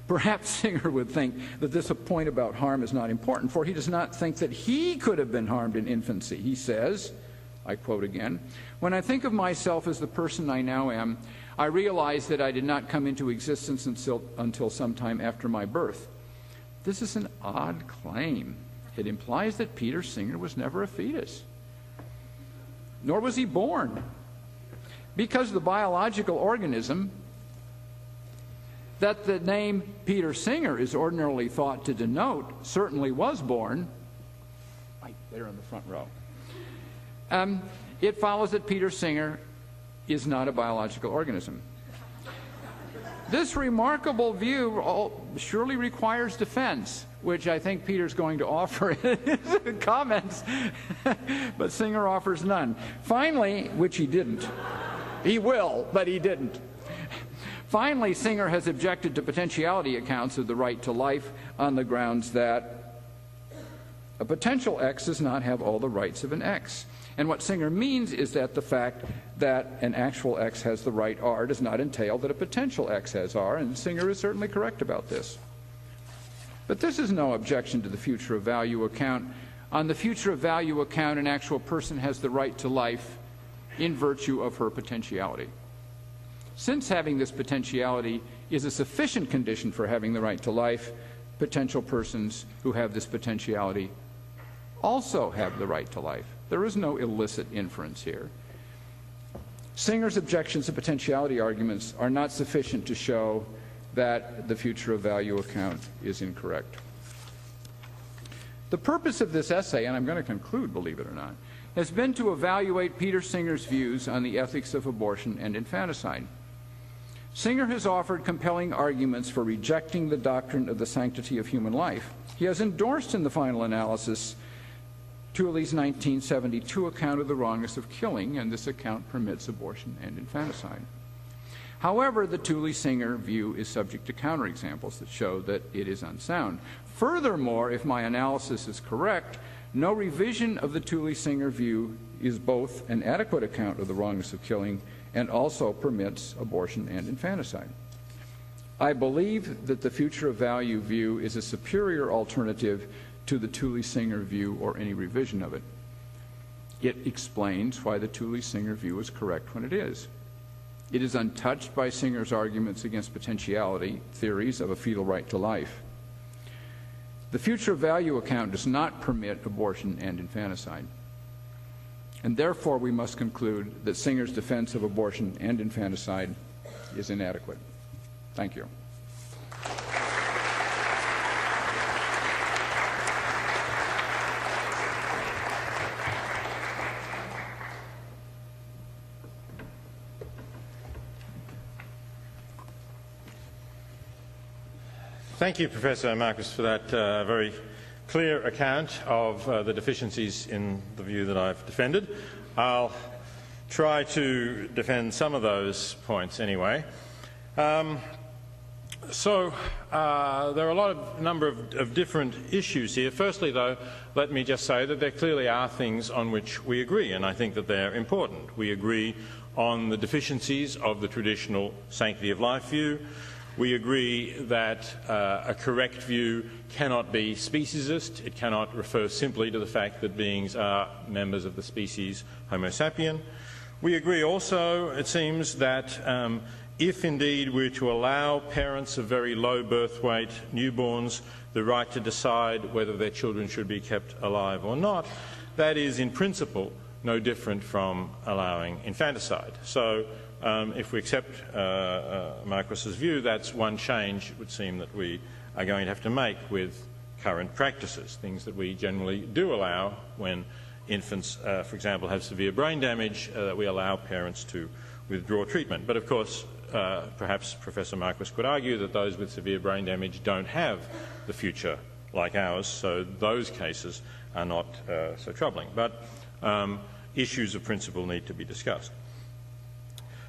Perhaps Singer would think that this point about harm is not important, for he does not think that he could have been harmed in infancy. He says, I quote again, "When I think of myself as the person I now am, I realize that I did not come into existence until sometime after my birth." This is an odd claim. It implies that Peter Singer was never a fetus, nor was he born, because the biological organism that the name Peter Singer is ordinarily thought to denote certainly was born. Right there in the front row. It follows that Peter Singer is not a biological organism. This remarkable view surely requires defense, which I think Peter's going to offer in his comments, but Singer offers none. Finally, which he didn't. He will, but he didn't. Finally, Singer has objected to potentiality accounts of the right to life on the grounds that a potential X does not have all the rights of an X. And what Singer means is that the fact that an actual X has the right R does not entail that a potential X has R, and Singer is certainly correct about this. But this is no objection to the future of value account. On the future of value account, an actual person has the right to life in virtue of her potentiality. Since having this potentiality is a sufficient condition for having the right to life, potential persons who have this potentiality also have the right to life. There is no illicit inference here. Singer's objections to potentiality arguments are not sufficient to show that the future of value account is incorrect. The purpose of this essay, and I'm going to conclude, believe it or not, has been to evaluate Peter Singer's views on the ethics of abortion and infanticide. Singer has offered compelling arguments for rejecting the doctrine of the sanctity of human life. He has endorsed in the final analysis Tooley's 1972 account of the wrongness of killing, and this account permits abortion and infanticide. However, the Tooley-Singer view is subject to counterexamples that show that it is unsound. Furthermore, if my analysis is correct, no revision of the Tooley-Singer view is both an adequate account of the wrongness of killing and also permits abortion and infanticide. I believe that the future of value view is a superior alternative to the Tooley-Singer view or any revision of it. It explains why the Tooley-Singer view is correct when it is. It is untouched by Singer's arguments against potentiality theories of a fetal right to life. The future of value account does not permit abortion and infanticide. and therefore we must conclude that Singer's defense of abortion and infanticide is inadequate. Thank you. Thank you, Professor Marquis, for that very clear account of the deficiencies in the view that I've defended. I'll try to defend some of those points anyway. There are a number of different issues here. Firstly, though, let me just say that there clearly are things on which we agree, and I think that they're important. We agree on the deficiencies of the traditional sanctity of life view. We agree that a correct view cannot be speciesist. It cannot refer simply to the fact that beings are members of the species Homo sapien. We agree also, it seems, that if indeed we're to allow parents of very low birth weight newborns the right to decide whether their children should be kept alive or not, that is in principle no different from allowing infanticide. So if we accept Marquis's view, that's one change, it would seem, that we are going to have to make with current practices, things that we generally do allow when infants, for example, have severe brain damage, that we allow parents to withdraw treatment. But of course, perhaps Professor Marquis could argue that those with severe brain damage don't have the future like ours, so those cases are not so troubling. But issues of principle need to be discussed.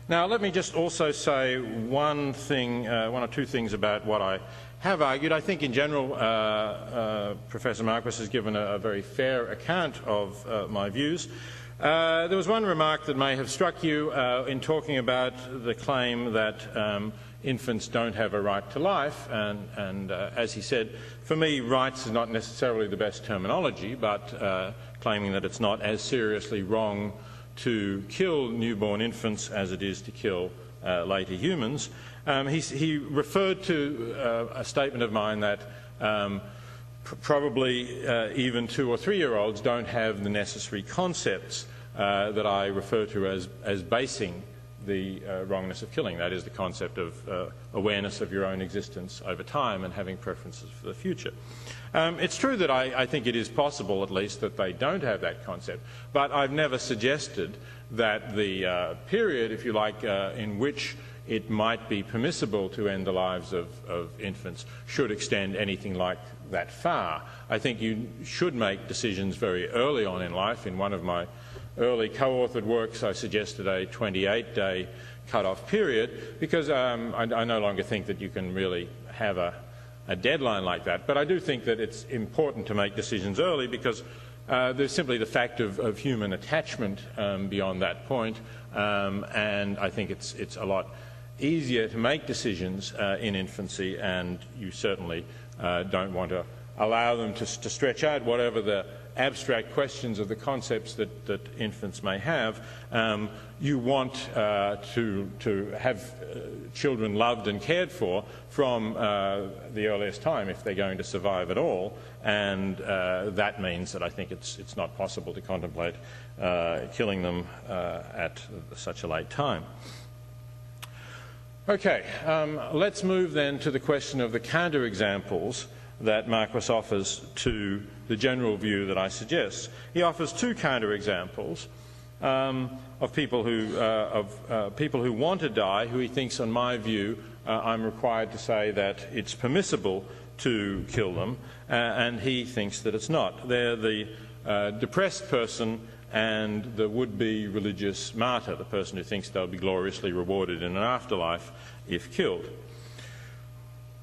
Now, let me just also say one or two things about what I have argued. I think in general Professor Marquis has given a very fair account of my views. There was one remark that may have struck you in talking about the claim that infants don't have a right to life, and as he said, for me, rights is not necessarily the best terminology, but claiming that it's not as seriously wrong to kill newborn infants as it is to kill later humans. He referred to a statement of mine that probably even 2- or 3-year-olds don't have the necessary concepts that I refer to as basing the wrongness of killing. That is the concept of awareness of your own existence over time and having preferences for the future. It's true that I think it is possible, at least, that they don't have that concept, but I've never suggested that the period, if you like, in which it might be permissible to end the lives of infants should extend anything like that far. I think you should make decisions very early on in life. In one of my early co-authored works, I suggested a 28-day cut-off period because I no longer think that you can really have a deadline like that. But I do think that it's important to make decisions early because there's simply the fact of human attachment beyond that point, and I think it's a lot easier to make decisions in infancy, and you certainly don't want to allow them to stretch out whatever the abstract questions of the concepts that infants may have. You want to have children loved and cared for from the earliest time if they're going to survive at all, and that means that I think it's not possible to contemplate killing them at such a late time. Okay, let's move then to the question of the counterexamples that Marquis offers to the general view that I suggest. He offers two counterexamples of people who want to die, who he thinks, on my view, I'm required to say that it's permissible to kill them, and he thinks that it's not. They're the depressed person and the would-be religious martyr, the person who thinks they'll be gloriously rewarded in an afterlife if killed.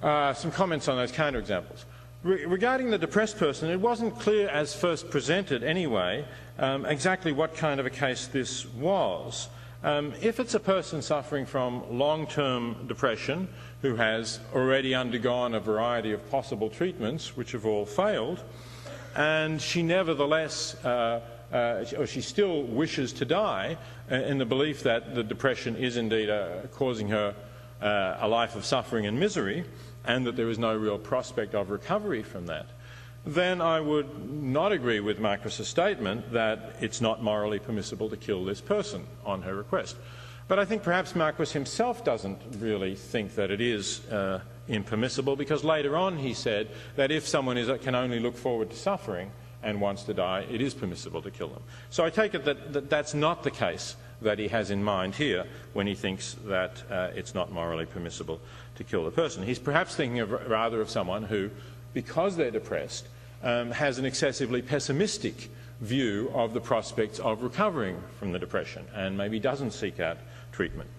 Some comments on those counterexamples. Regarding the depressed person, it wasn't clear as first presented anyway exactly what kind of a case this was. If it's a person suffering from long-term depression who has already undergone a variety of possible treatments which have all failed, and she nevertheless or she still wishes to die in the belief that the depression is indeed causing her a life of suffering and misery, and that there is no real prospect of recovery from that, then I would not agree with Marquis's statement that it's not morally permissible to kill this person on her request. But I think perhaps Marquis himself doesn't really think that it is impermissible, because later on he said that if someone can only look forward to suffering and wants to die, it is permissible to kill them. So I take it that that's not the case that he has in mind here when he thinks that it's not morally permissible to kill the person. He's perhaps thinking rather of someone who, because they're depressed, has an excessively pessimistic view of the prospects of recovering from the depression and maybe doesn't seek out treatment.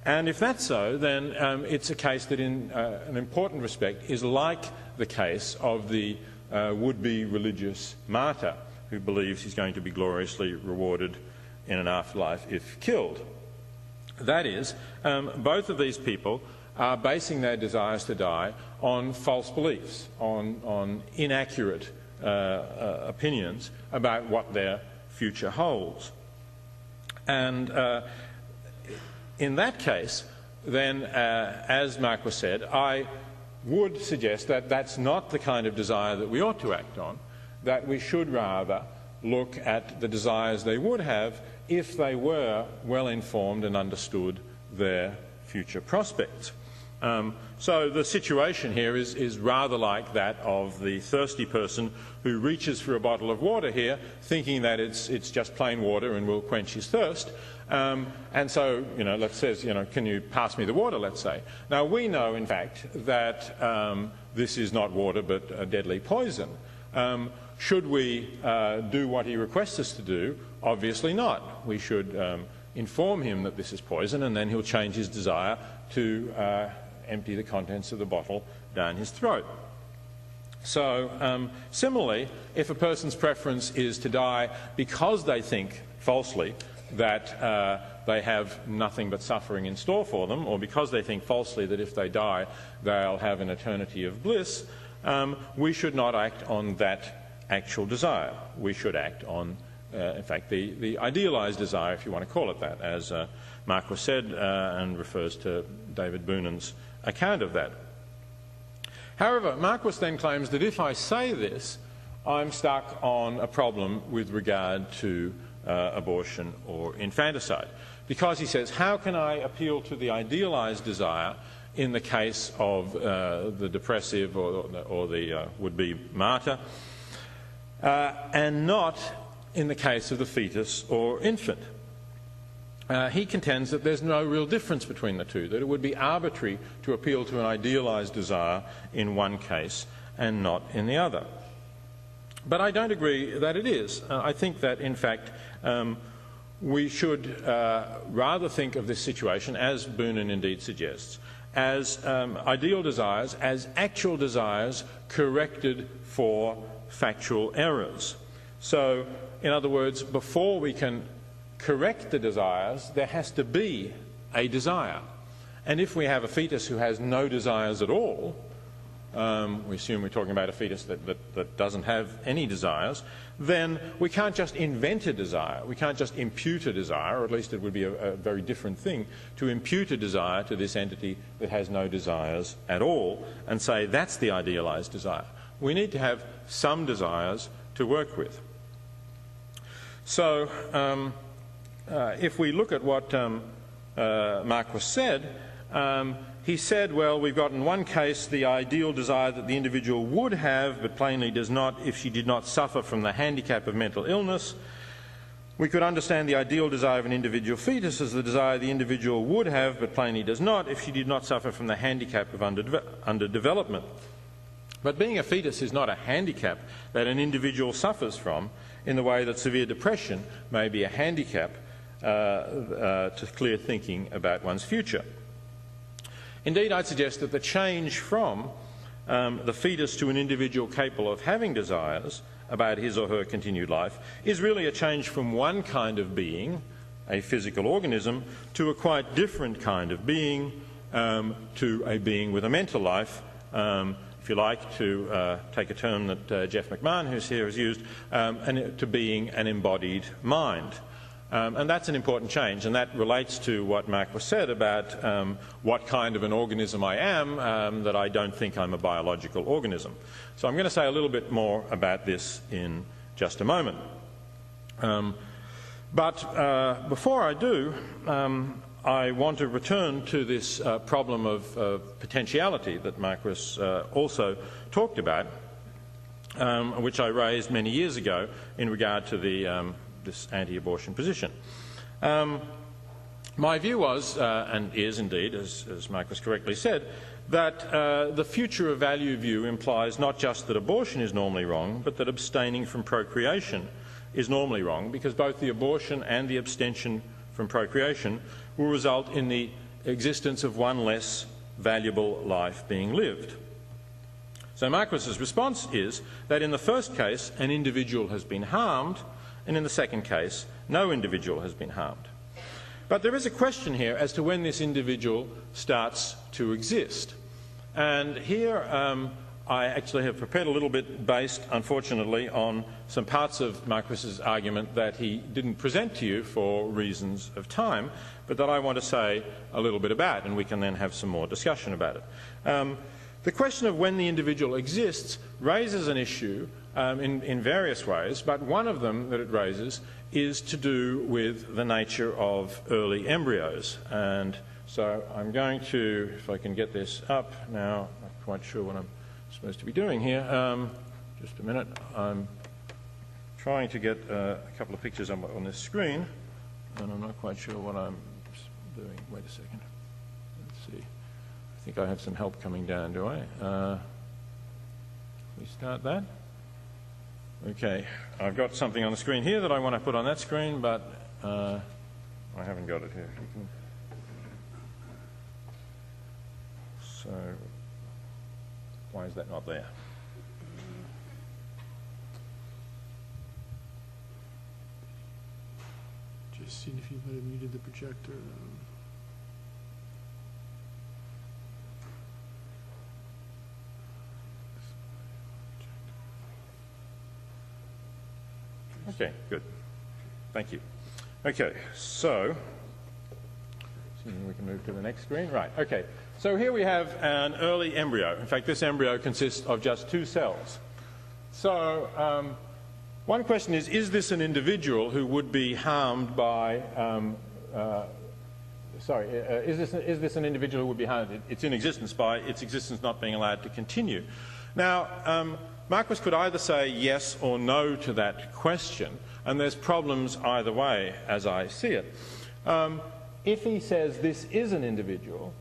And if that's so, then it's a case that in an important respect is like the case of the would-be religious martyr who believes he's going to be gloriously rewarded in an afterlife if killed. That is, both of these people are basing their desires to die on false beliefs, on inaccurate opinions about what their future holds. And in that case, then, as Marquis said, I would suggest that that's not the kind of desire that we ought to act on, that we should rather look at the desires they would have if they were well informed and understood their future prospects. So the situation here is rather like that of the thirsty person who reaches for a bottle of water here, thinking that it's just plain water and will quench his thirst. And so, says, can you pass me the water, let's say. Now, we know, in fact, that this is not water but a deadly poison. Should we do what he requests us to do? Obviously not. We should inform him that this is poison, and then he'll change his desire to empty the contents of the bottle down his throat. So, similarly, if a person's preference is to die because they think falsely that they have nothing but suffering in store for them, or because they think falsely that if they die they'll have an eternity of bliss, we should not act on that actual desire. We should act on, in fact, the idealised desire, if you want to call it that, as Marquis said, and refers to David Boonan's account of that. However, Marquis then claims that if I say this, I'm stuck on a problem with regard to abortion or infanticide. Because he says, how can I appeal to the idealised desire in the case of the depressive or the would-be martyr, and not in the case of the fetus or infant? He contends that there's no real difference between the two, that it would be arbitrary to appeal to an idealised desire in one case and not in the other. But I don't agree that it is. I think that, in fact, we should rather think of this situation, as Boonan indeed suggests, as ideal desires, as actual desires corrected for factual errors. So, in other words, before we can correct the desires, there has to be a desire. And if we have a fetus who has no desires at all, we assume we're talking about a fetus that doesn't have any desires, then we can't just invent a desire. We can't just impute a desire, or at least it would be a very different thing to impute a desire to this entity that has no desires at all and say that's the idealised desire. We need to have some desires to work with. So, if we look at what Marquis said, he said, well, we've got in one case the ideal desire that the individual would have, but plainly does not if she did not suffer from the handicap of mental illness. We could understand the ideal desire of an individual fetus as the desire the individual would have, but plainly does not if she did not suffer from the handicap of underdevelopment. But being a fetus is not a handicap that an individual suffers from in the way that severe depression may be a handicap to clear thinking about one's future. Indeed, I'd suggest that the change from the fetus to an individual capable of having desires about his or her continued life is really a change from one kind of being, a physical organism, to a quite different kind of being, to a being with a mental life, if you like, to take a term that Jeff McMahon, who's here, has used, and to being an embodied mind. And that's an important change, and that relates to what Marquis said about what kind of an organism I am, that I don't think I'm a biological organism. So I'm going to say a little bit more about this in just a moment. But before I do, I want to return to this problem of potentiality that Marquis also talked about, which I raised many years ago in regard to this anti-abortion position. My view was, and is indeed, as Marquis correctly said, that the future of value view implies not just that abortion is normally wrong, but that abstaining from procreation is normally wrong, because both the abortion and the abstention from procreation will result in the existence of one less valuable life being lived. So Marquis's response is that in the first case, an individual has been harmed, and in the second case, no individual has been harmed. But there is a question here as to when this individual starts to exist. And here I actually have prepared a little bit based, unfortunately, on some parts of Marquis's argument that he didn't present to you for reasons of time, but that I want to say a little bit about, and we can then have some more discussion about it. The question of when the individual exists raises an issue in various ways, but one of them that it raises is to do with the nature of early embryos. And so I'm going to, if I can get this up now, I'm not quite sure what I'm supposed to be doing here. Just a minute. I'm trying to get a couple of pictures on this screen, and I'm not quite sure what I'm doing. Wait a second. Let's see. I think I have some help coming down, do I? We start that. Okay, I've got something on the screen here that I want to put on that screen, but I haven't got it here. So, why is that not there? Just seeing if you might have muted the projector. Okay, good. Thank you. Okay, so we can move to the next screen. Right, okay. So here we have an early embryo. In fact, this embryo consists of just 2 cells. So one question is this an individual who would be harmed by, is this an individual who would be harmed? It's in existence by its existence not being allowed to continue. Now, Marquis could either say yes or no to that question, and there's problems either way as I see it. If he says this is an individual,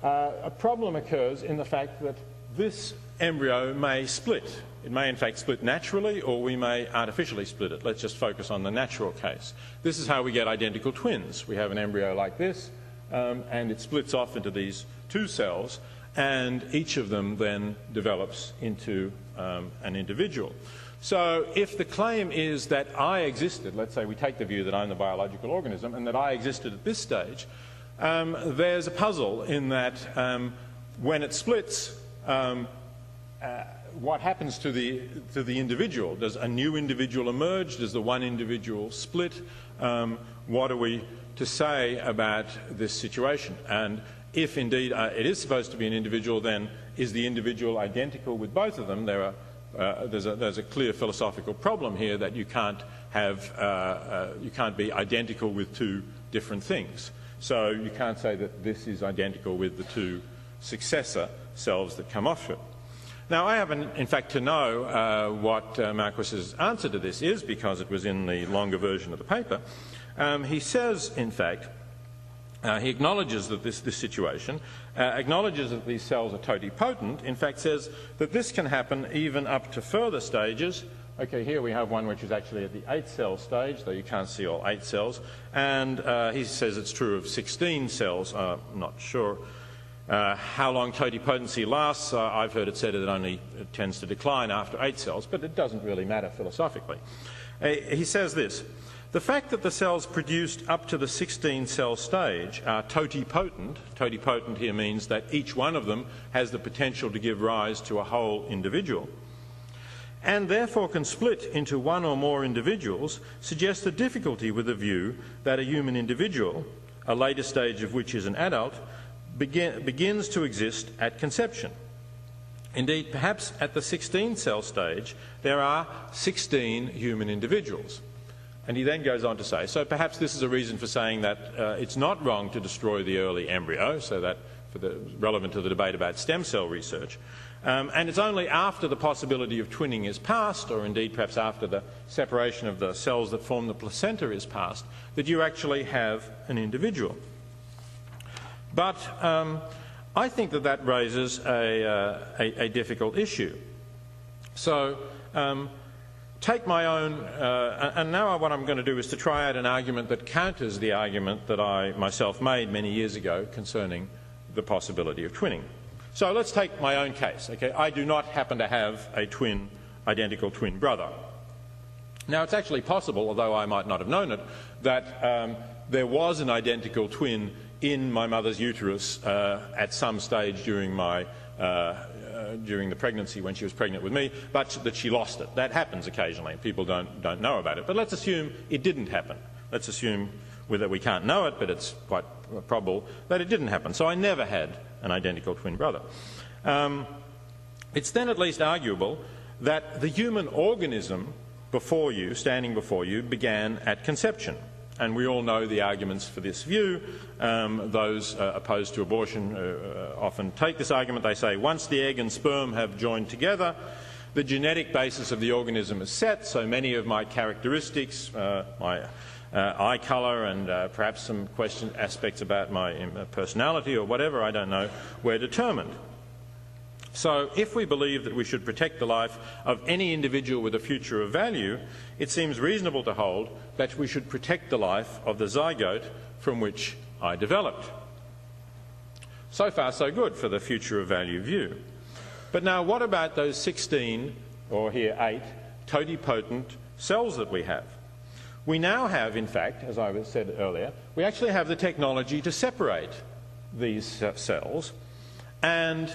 a problem occurs in the fact that this embryo may split. It may in fact split naturally, or we may artificially split it. Let's just focus on the natural case. This is how we get identical twins. We have an embryo like this, and it splits off into these 2 cells, and each of them then develops into an individual. So if the claim is that I existed, let's say we take the view that I'm the biological organism and that I existed at this stage, there's a puzzle in that when it splits, what happens to the individual? Does a new individual emerge? Does the one individual split? What are we to say about this situation? And if indeed it is supposed to be an individual, then is the individual identical with both of them? There's a clear philosophical problem here that you can't be identical with 2 different things. So you can't say that this is identical with the 2 successor cells that come off it. Now, I happen, in fact, to know what Marquis's answer to this is, because it was in the longer version of the paper. He says, in fact, he acknowledges that this situation, acknowledges that these cells are totipotent, in fact says that this can happen even up to further stages. Okay, here we have one which is actually at the 8-cell stage, though you can't see all 8 cells, and he says it's true of 16 cells. I'm not sure how long totipotency lasts. I've heard it said that it tends to decline after 8 cells, but it doesn't really matter philosophically. He says this: the fact that the cells produced up to the 16-cell stage are totipotent, totipotent here means that each one of them has the potential to give rise to a whole individual, and therefore can split into one or more individuals, suggests a difficulty with the view that a human individual, a later stage of which is an adult, begins to exist at conception. Indeed, perhaps at the 16-cell stage, there are 16 human individuals. And he then goes on to say, so perhaps this is a reason for saying that it's not wrong to destroy the early embryo, so that relevant to the debate about stem cell research. And it's only after the possibility of twinning is past, or indeed perhaps after the separation of the cells that form the placenta is past, that you actually have an individual. But I think that that raises a difficult issue. So take my own, and now what I'm going to do is to try out an argument that counters the argument that I myself made many years ago concerning the possibility of twinning. So let's take my own case. Okay, I do not happen to have a identical twin brother. Now it's actually possible, although I might not have known it, that there was an identical twin in my mother's uterus at some stage during the pregnancy, when she was pregnant with me, but that she lost it. That happens occasionally. People don't know about it. But let's assume it didn't happen. Let's assume that we can't know it, but it's quite probable that it didn't happen. So I never had an identical twin brother. It's then at least arguable that the human organism before you, standing before you, began at conception. And we all know the arguments for this view. Those opposed to abortion often take this argument. They say once the egg and sperm have joined together, the genetic basis of the organism is set, so many of my characteristics, my eye colour and perhaps some aspects about my personality or whatever, I don't know, were determined. So if we believe that we should protect the life of any individual with a future of value, it seems reasonable to hold that we should protect the life of the zygote from which I developed. So far so good for the future of value view. But now what about those 16, or here 8, totipotent cells that we have? We now have, in fact, as I said earlier, we actually have the technology to separate these cells, and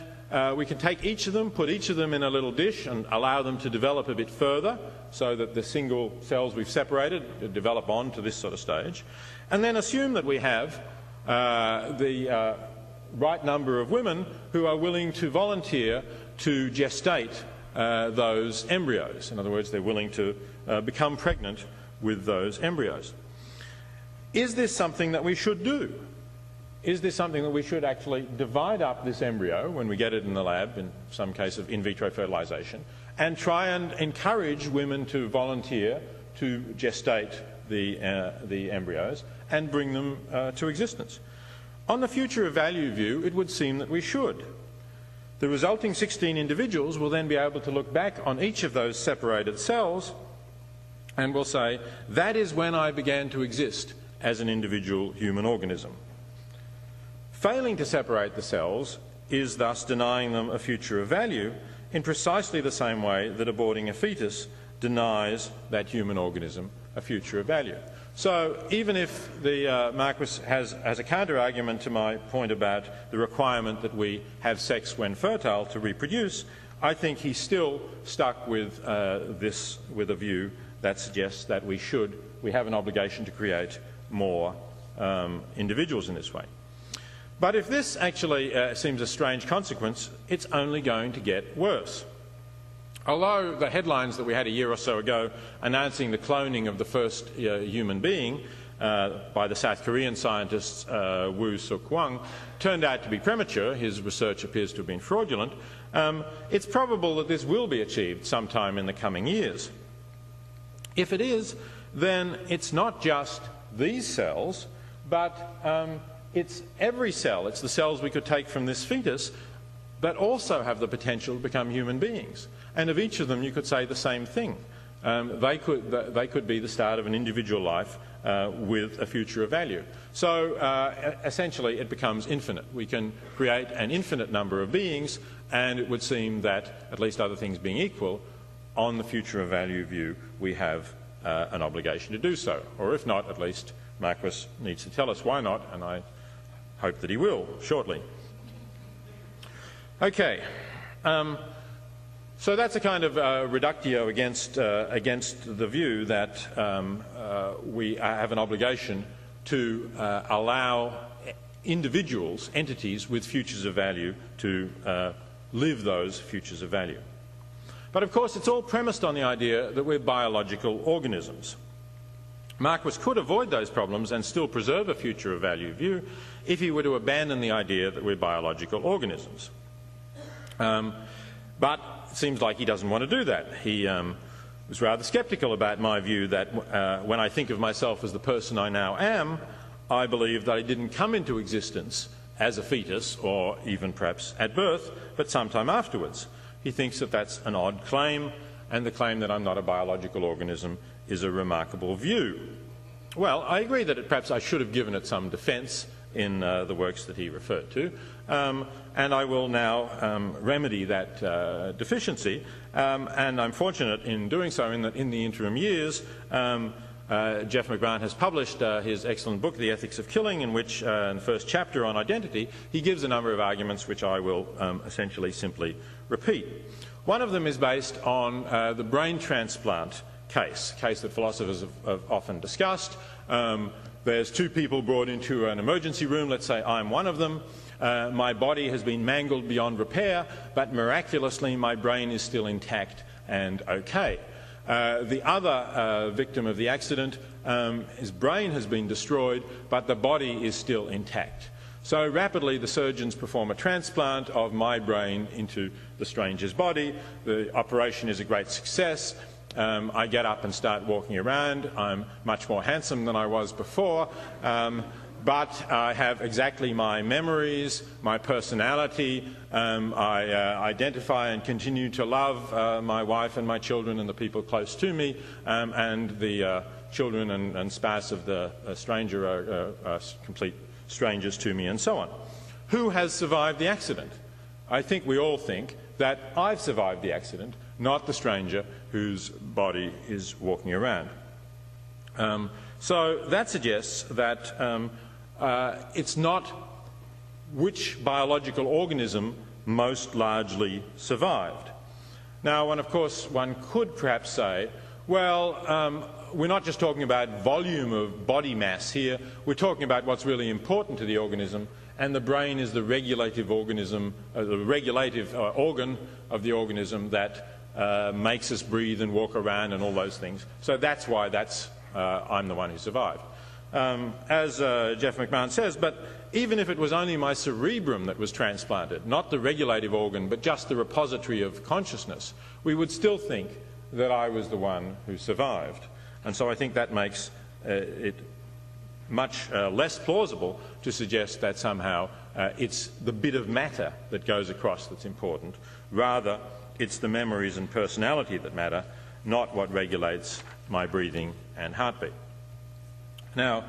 we can take each of them, put each of them in a little dish and allow them to develop a bit further so that the single cells we've separated develop on to this sort of stage, and then assume that we have the right number of women who are willing to volunteer to gestate those embryos. In other words, they're willing to become pregnant with those embryos. Is this something that we should do? Is this something that we should actually divide up this embryo when we get it in the lab, in some case of in vitro fertilisation, and try and encourage women to volunteer to gestate the embryos and bring them to existence? On the future of value view, it would seem that we should. The resulting 16 individuals will then be able to look back on each of those separated cells and will say, that is when I began to exist as an individual human organism. Failing to separate the cells is thus denying them a future of value in precisely the same way that aborting a fetus denies that human organism a future of value. So even if the Marquis has a counter-argument to my point about the requirement that we have sex when fertile to reproduce, I think he's still stuck with with a view that suggests that we have an obligation to create more individuals in this way. But if this actually seems a strange consequence, it's only going to get worse. Although the headlines that we had a year or so ago announcing the cloning of the first human being by the South Korean scientists Woo Suk-wang turned out to be premature, his research appears to have been fraudulent, it's probable that this will be achieved sometime in the coming years. If it is, then it's not just these cells, but it's every cell. It's the cells we could take from this fetus that also have the potential to become human beings. And of each of them you could say the same thing. They could be the start of an individual life with a future of value. So essentially it becomes infinite. We can create an infinite number of beings, and it would seem that, at least other things being equal, on the future of value view we have an obligation to do so. Or if not, at least Marquis needs to tell us why not, and I hope that he will shortly. Okay. So that's a kind of reductio against the view that we have an obligation to allow individuals, entities with futures of value to live those futures of value. But of course it's all premised on the idea that we're biological organisms. Marquis could avoid those problems and still preserve a future of value view if he were to abandon the idea that we're biological organisms. But it seems like he doesn't want to do that. He was rather sceptical about my view that when I think of myself as the person I now am, I believe that I didn't come into existence as a fetus or even perhaps at birth, but sometime afterwards. He thinks that that's an odd claim, and the claim that I'm not a biological organism is a remarkable view. Well, I agree that perhaps I should have given it some defence in the works that he referred to, and I will now remedy that deficiency, and I'm fortunate in doing so in that in the interim years Jeff McMahon has published his excellent book, The Ethics of Killing, in which, in the first chapter on identity, he gives a number of arguments which I will essentially simply repeat. One of them is based on the brain transplant case, a case that philosophers have often discussed. There's two people brought into an emergency room. Let's say I'm one of them. My body has been mangled beyond repair, but miraculously my brain is still intact and okay. The other victim of the accident, his brain has been destroyed, but the body is still intact. So rapidly the surgeons perform a transplant of my brain into the stranger's body. The operation is a great success. I get up and start walking around. I'm much more handsome than I was before, but I have exactly my memories, my personality. I identify and continue to love my wife and my children and the people close to me, and the children and spouse of the stranger are complete strangers to me, and so on. Who has survived the accident? I think we all think that I've survived the accident, not the stranger whose body is walking around. So that suggests that it's not which biological organism most largely survived. Now, and of course, one could perhaps say, well, we're not just talking about volume of body mass here, we're talking about what's really important to the organism, and the brain is the regulative organism, the regulative organ of the organism that makes us breathe and walk around and all those things. So that's why I'm the one who survived. As Jeff McMahon says, but even if it was only my cerebrum that was transplanted, not the regulative organ, but just the repository of consciousness, we would still think that I was the one who survived. And so I think that makes it much less plausible to suggest that somehow it's the bit of matter that goes across that's important. Rather, it's the memories and personality that matter, not what regulates my breathing and heartbeat. Now,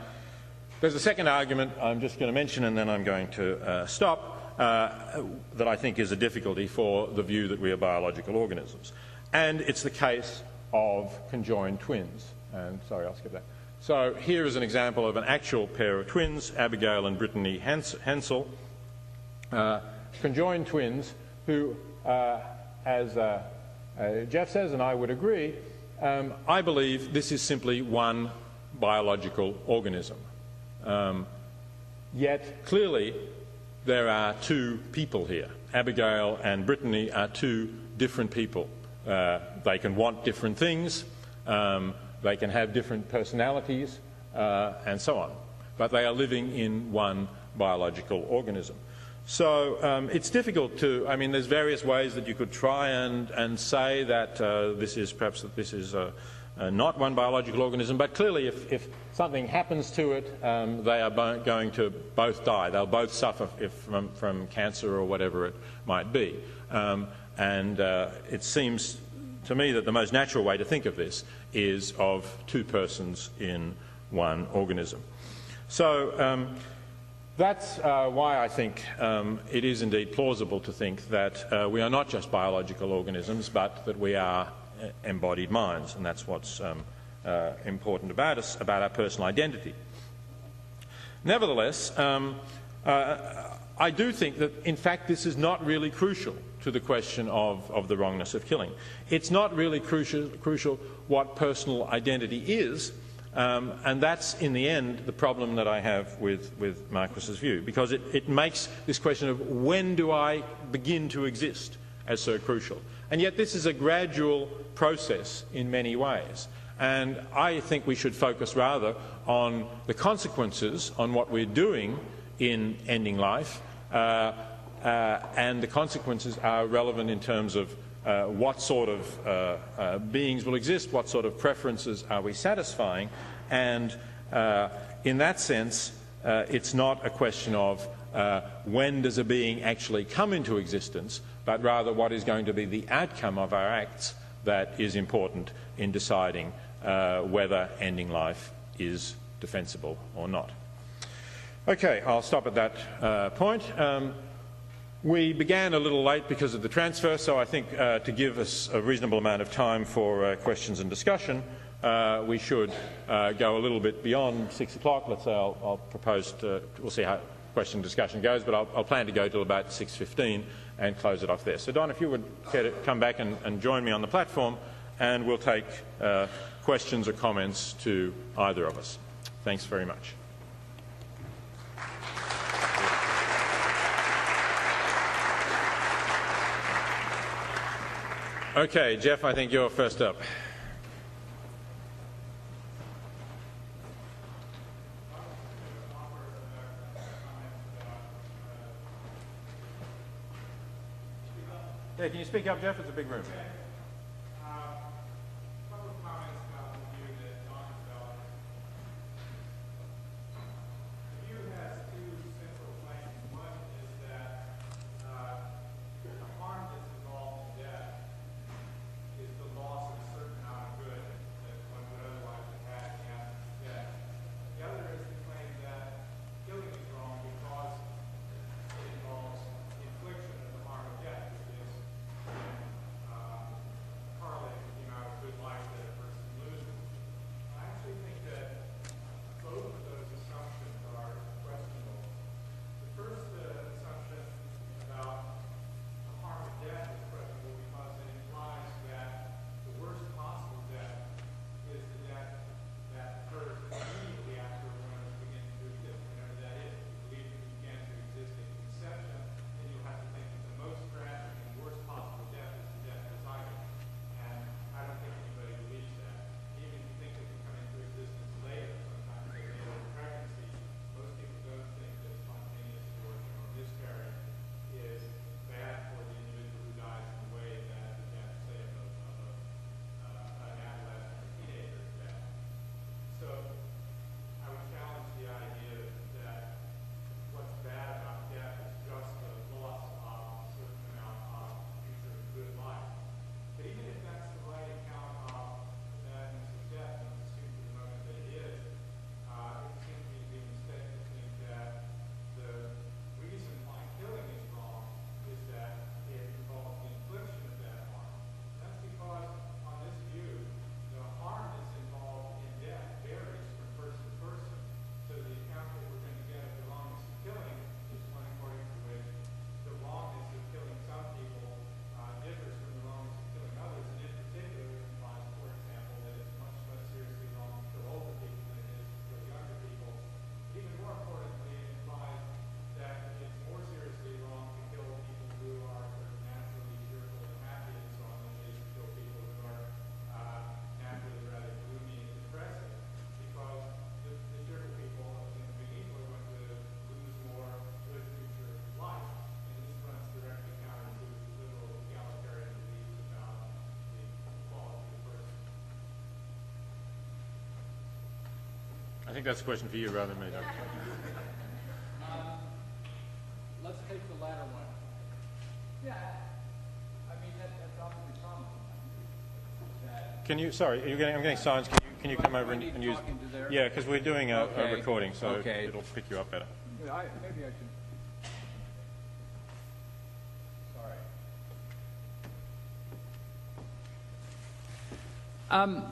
there's a second argument I'm just going to mention, and then I'm going to stop, that I think is a difficulty for the view that we are biological organisms. And it's the case of conjoined twins. And sorry, I'll skip that. So here is an example of an actual pair of twins, Abigail and Brittany Hansel, conjoined twins who, as Jeff says, and I would agree, I believe this is simply one biological organism. Yet clearly there are two people here. Abigail and Brittany are two different people. They can want different things, they can have different personalities, and so on. But they are living in one biological organism. So it's difficult to, I mean, there's various ways that you could try and say that this is not one biological organism, but clearly if something happens to it, they are going to both die. They'll both suffer from cancer or whatever it might be. And it seems to me that the most natural way to think of this is of two persons in one organism. So that's why I think it is indeed plausible to think that we are not just biological organisms, but that we are embodied minds, and that's what's important about us, about our personal identity. Nevertheless, I do think that, in fact, this is not really crucial to the question of the wrongness of killing. It's not really crucial what personal identity is, and that's, in the end, the problem that I have with Marquis's view, because it makes this question of when do I begin to exist as so crucial. And yet this is a gradual process in many ways. And I think we should focus rather on the consequences, on what we're doing in ending life, and the consequences are relevant in terms of what sort of beings will exist, what sort of preferences are we satisfying, and in that sense it's not a question of when does a being actually come into existence, but rather what is going to be the outcome of our acts that is important in deciding whether ending life is defensible or not. Okay, I'll stop at that point. We began a little late because of the transfer, so I think to give us a reasonable amount of time for questions and discussion, we should go a little bit beyond 6 o'clock. Let's say I'll propose to, we'll see how question and discussion goes, but I'll plan to go till about 6:15 and close it off there. So Don, if you would care to come back and join me on the platform, and we'll take questions or comments to either of us. Thanks very much. Okay, Jeff, I think you're first up. Yeah, can you speak up, Jeff? It's a big room. I think that's a question for you rather than me. Let's take the latter one. Yeah, I mean, that's obviously a problem. Can you, sorry, I'm getting silence. Can you come over and use... Yeah, because we're doing a recording, so it'll pick you up better. Maybe I should...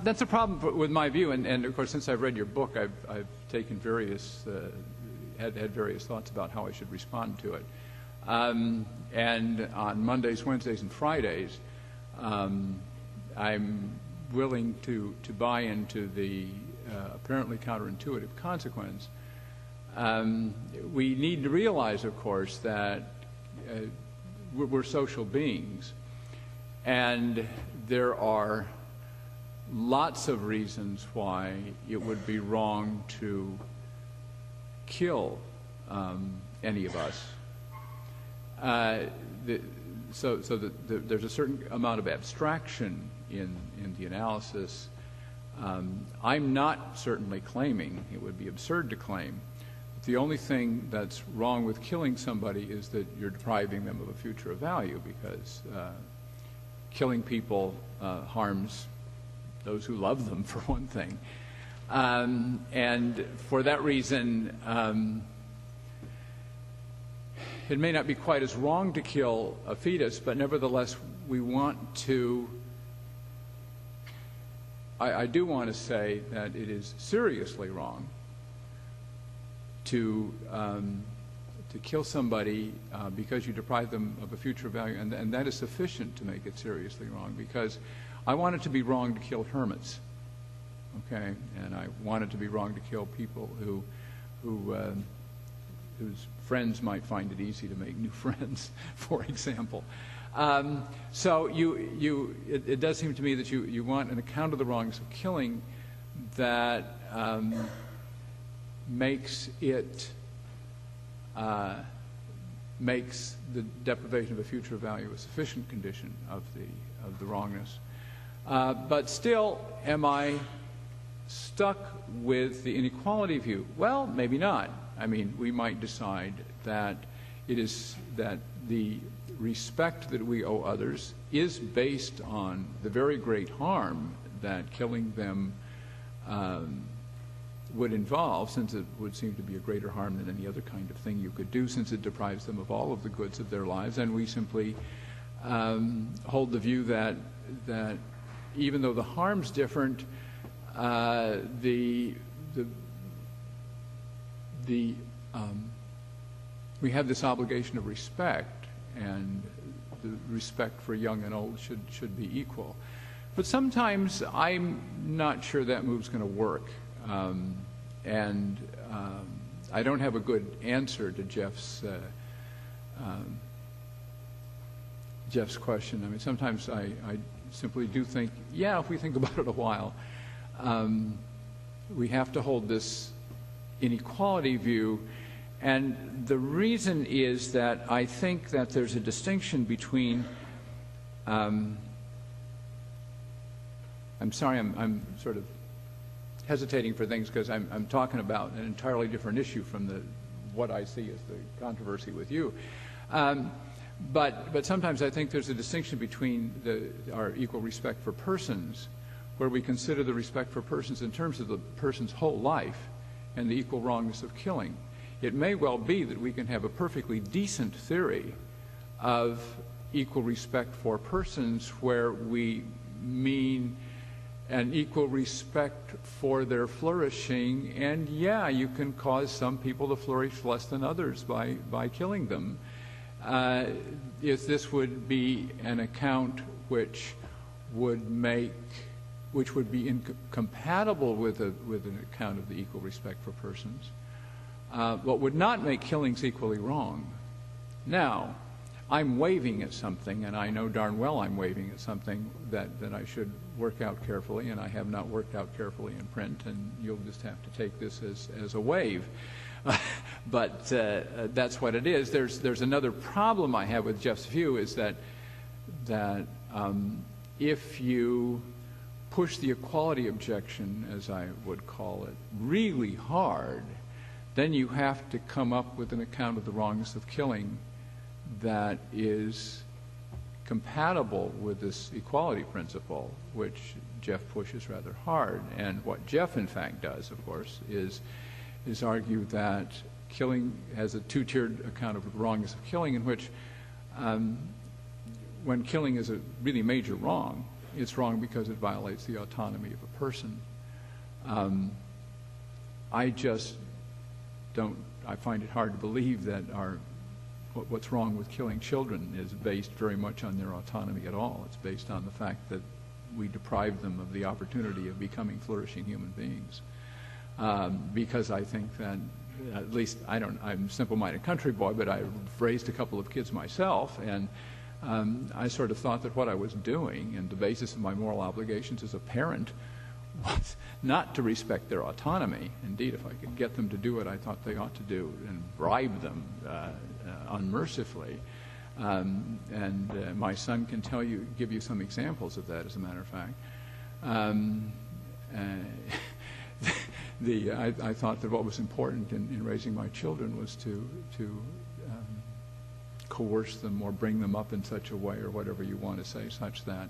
That's a problem with my view, and of course, since I've read your book, I've taken various, had various thoughts about how I should respond to it. And on Mondays, Wednesdays, and Fridays, I'm willing to buy into the apparently counterintuitive consequence. We need to realize, of course, that we're social beings, and there are lots of reasons why it would be wrong to kill any of us. There's a certain amount of abstraction in the analysis. I'm not certainly claiming, it would be absurd to claim, that the only thing that's wrong with killing somebody is that you're depriving them of a future of value, because killing people harms those who love them, for one thing. And for that reason, it may not be quite as wrong to kill a fetus, but nevertheless, we want to, I do want to say that it is seriously wrong to kill somebody because you deprive them of a future value, and that is sufficient to make it seriously wrong, because I want it to be wrong to kill hermits, okay, and I want it to be wrong to kill people whose friends might find it easy to make new friends, for example. So it does seem to me that you want an account of the wrongs of killing that makes the deprivation of a future value a sufficient condition of the wrongness. But still, am I stuck with the inequality view? Well, maybe not. I mean, we might decide that that the respect that we owe others is based on the very great harm that killing them would involve, since it would seem to be a greater harm than any other kind of thing you could do, since it deprives them of all of the goods of their lives. And we simply hold the view that even though the harm's different, we have this obligation of respect, and the respect for young and old should be equal. But sometimes I'm not sure that move's going to work, and I don't have a good answer to Jeff's question. I mean, sometimes I simply do think, yeah, if we think about it a while, we have to hold this inequality view. And the reason is that I think that there's a distinction between I'm sorry, I'm sort of hesitating for things because I'm talking about an entirely different issue from what I see as the controversy with you. But sometimes I think there's a distinction between our equal respect for persons, where we consider the respect for persons in terms of the person's whole life, and the equal wrongness of killing. It may well be that we can have a perfectly decent theory of equal respect for persons where we mean an equal respect for their flourishing, and yeah, you can cause some people to flourish less than others by killing them. If this would be an account which would be incompatible with an account of the equal respect for persons, but would not make killings equally wrong. Now, I'm waving at something, and I know darn well I'm waving at something that I should work out carefully, and I have not worked out carefully in print, and you'll just have to take this as a wave. But that's what it is. There's another problem I have with Jeff's view, is that if you push the equality objection, as I would call it, really hard, then you have to come up with an account of the wrongness of killing that is compatible with this equality principle, which Jeff pushes rather hard. And what Jeff, in fact, does, of course, is argue that killing has a two-tiered account of the wrongness of killing, in which when killing is a really major wrong, it's wrong because it violates the autonomy of a person. I just don't, I find it hard to believe that our what's wrong with killing children is based very much on their autonomy at all. It's based on the fact that we deprive them of the opportunity of becoming flourishing human beings. Because I think that, at least I'm a simple-minded country boy, but I've raised a couple of kids myself, and I sort of thought that what I was doing and the basis of my moral obligations as a parent was not to respect their autonomy. Indeed, if I could get them to do what I thought they ought to do and bribe them unmercifully. My son can give you some examples of that, as a matter of fact. I thought that what was important in raising my children was to coerce them or bring them up in such a way, or whatever you want to say, such that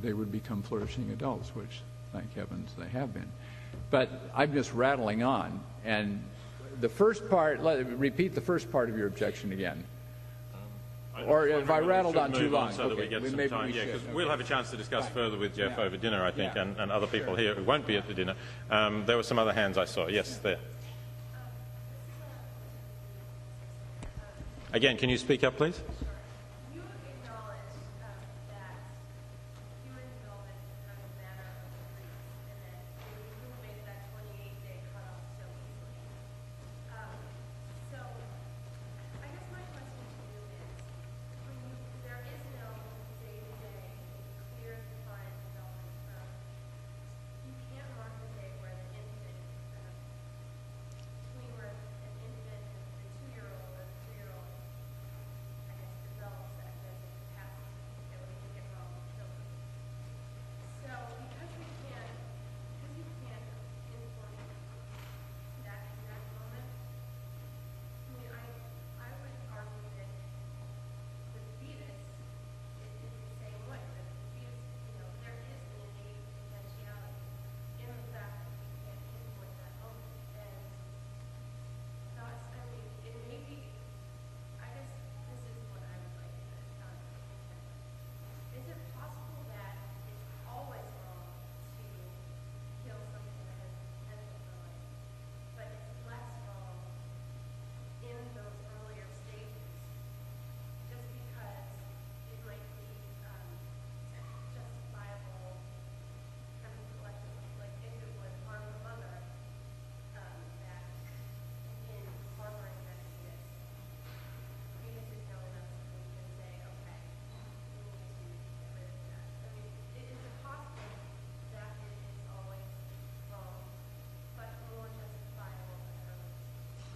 they would become flourishing adults, which, thank heavens, they have been. But I'm just rattling on. And the first part, repeat the first part of your objection again. Or if I rattled on too long. So that we get some time. Yeah, because we'll have a chance to discuss further with Jeff over dinner, I think, and other people here who won't be at the dinner. There were some other hands I saw. Yes, there. Again, can you speak up, please?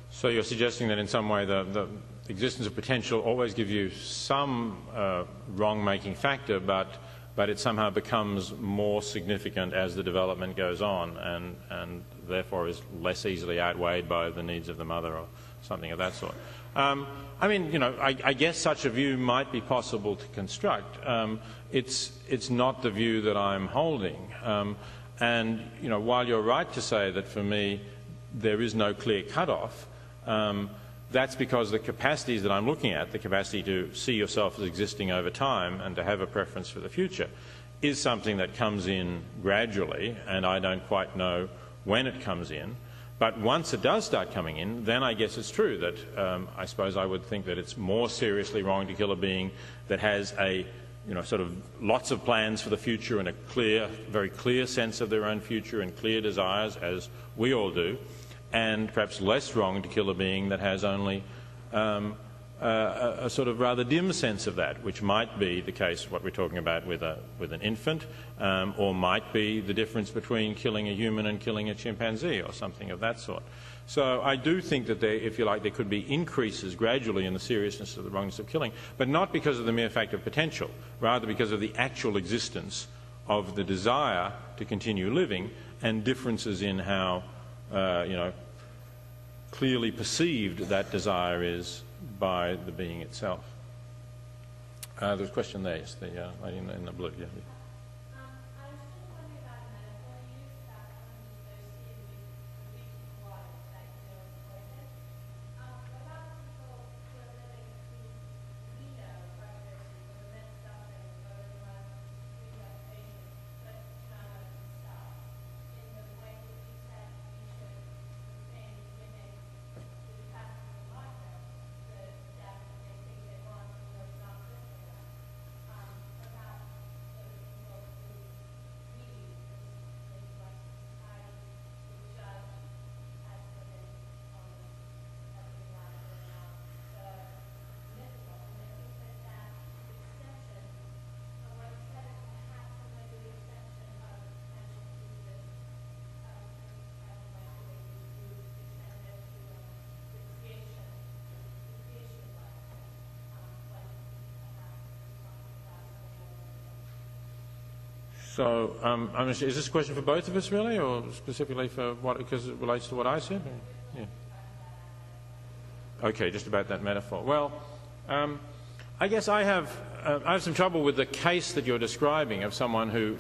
So you're suggesting that in some way the existence of potential always gives you some wrong-making factor, but it somehow becomes more significant as the development goes on, and therefore is less easily outweighed by the needs of the mother or something of that sort. I mean, you know, I guess such a view might be possible to construct. It's not the view that I'm holding. And, you know, while you're right to say that for me there is no clear cutoff, that's because the capacities that I'm looking at, the capacity to see yourself as existing over time and to have a preference for the future, is something that comes in gradually, and I don't quite know when it comes in. But once it does start coming in, then I guess it's true that I suppose I would think that it's more seriously wrong to kill a being that has a, you know, sort of lots of plans for the future and a clear, very clear sense of their own future and clear desires, as we all do, and perhaps less wrong to kill a being that has only a sort of rather dim sense of that, which might be the case, what we're talking about with an infant, or might be the difference between killing a human and killing a chimpanzee or something of that sort. So I do think that there, if you like, there could be increases gradually in the seriousness of the wrongness of killing, but not because of the mere fact of potential, rather because of the actual existence of the desire to continue living and differences in how you know, clearly perceived that desire is by the being itself. There's a question there, yes, the lady in the blue. Yeah. So, is this a question for both of us, really, or specifically for what, because it relates to what I said? Yeah. Okay, just about that metaphor. Well, I guess I have some trouble with the case that you're describing of someone who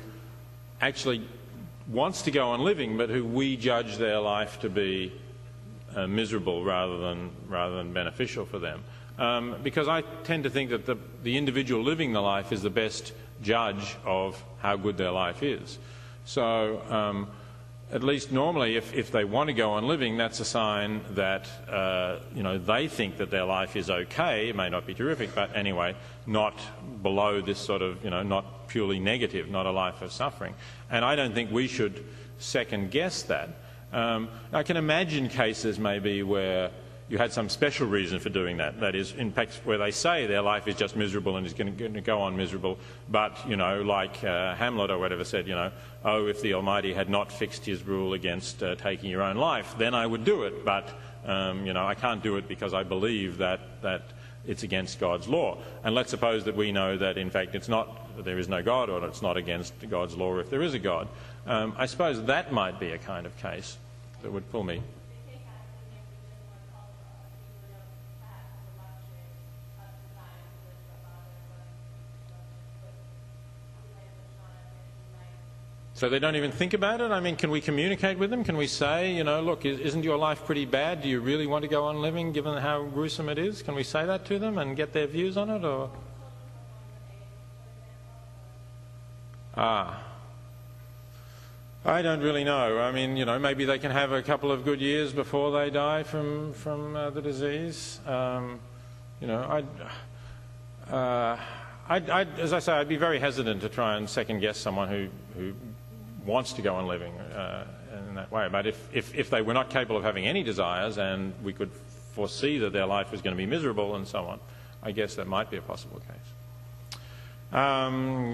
actually wants to go on living, but who we judge their life to be miserable rather than beneficial for them. Because I tend to think that the individual living the life is the best judge of how good their life is. So at least normally if they want to go on living, that's a sign that they think that their life is okay. It may not be terrific, but anyway, not below this sort of, not purely negative, not a life of suffering. And I don't think we should second guess that. I can imagine cases maybe where you had some special reason for doing that. That is, in fact, where they say their life is just miserable and is going to go on miserable. But, like Hamlet or whatever said, oh, if the Almighty had not fixed his rule against taking your own life, then I would do it. But, I can't do it because I believe that it's against God's law. And let's suppose that we know that, in fact, there is no God, or it's not against God's law if there is a God. I suppose that might be a kind of case that would pull me. So they don't even think about it? I mean, can we communicate with them? Can we say, look, isn't your life pretty bad? Do you really want to go on living given how gruesome it is? Can we say that to them and get their views on it? Or? I don't really know. I mean, maybe they can have a couple of good years before they die from the disease. As I say, I'd be very hesitant to try and second guess someone who wants to go on living in that way. But if they were not capable of having any desires and we could foresee that their life was going to be miserable and so on, I guess that might be a possible case.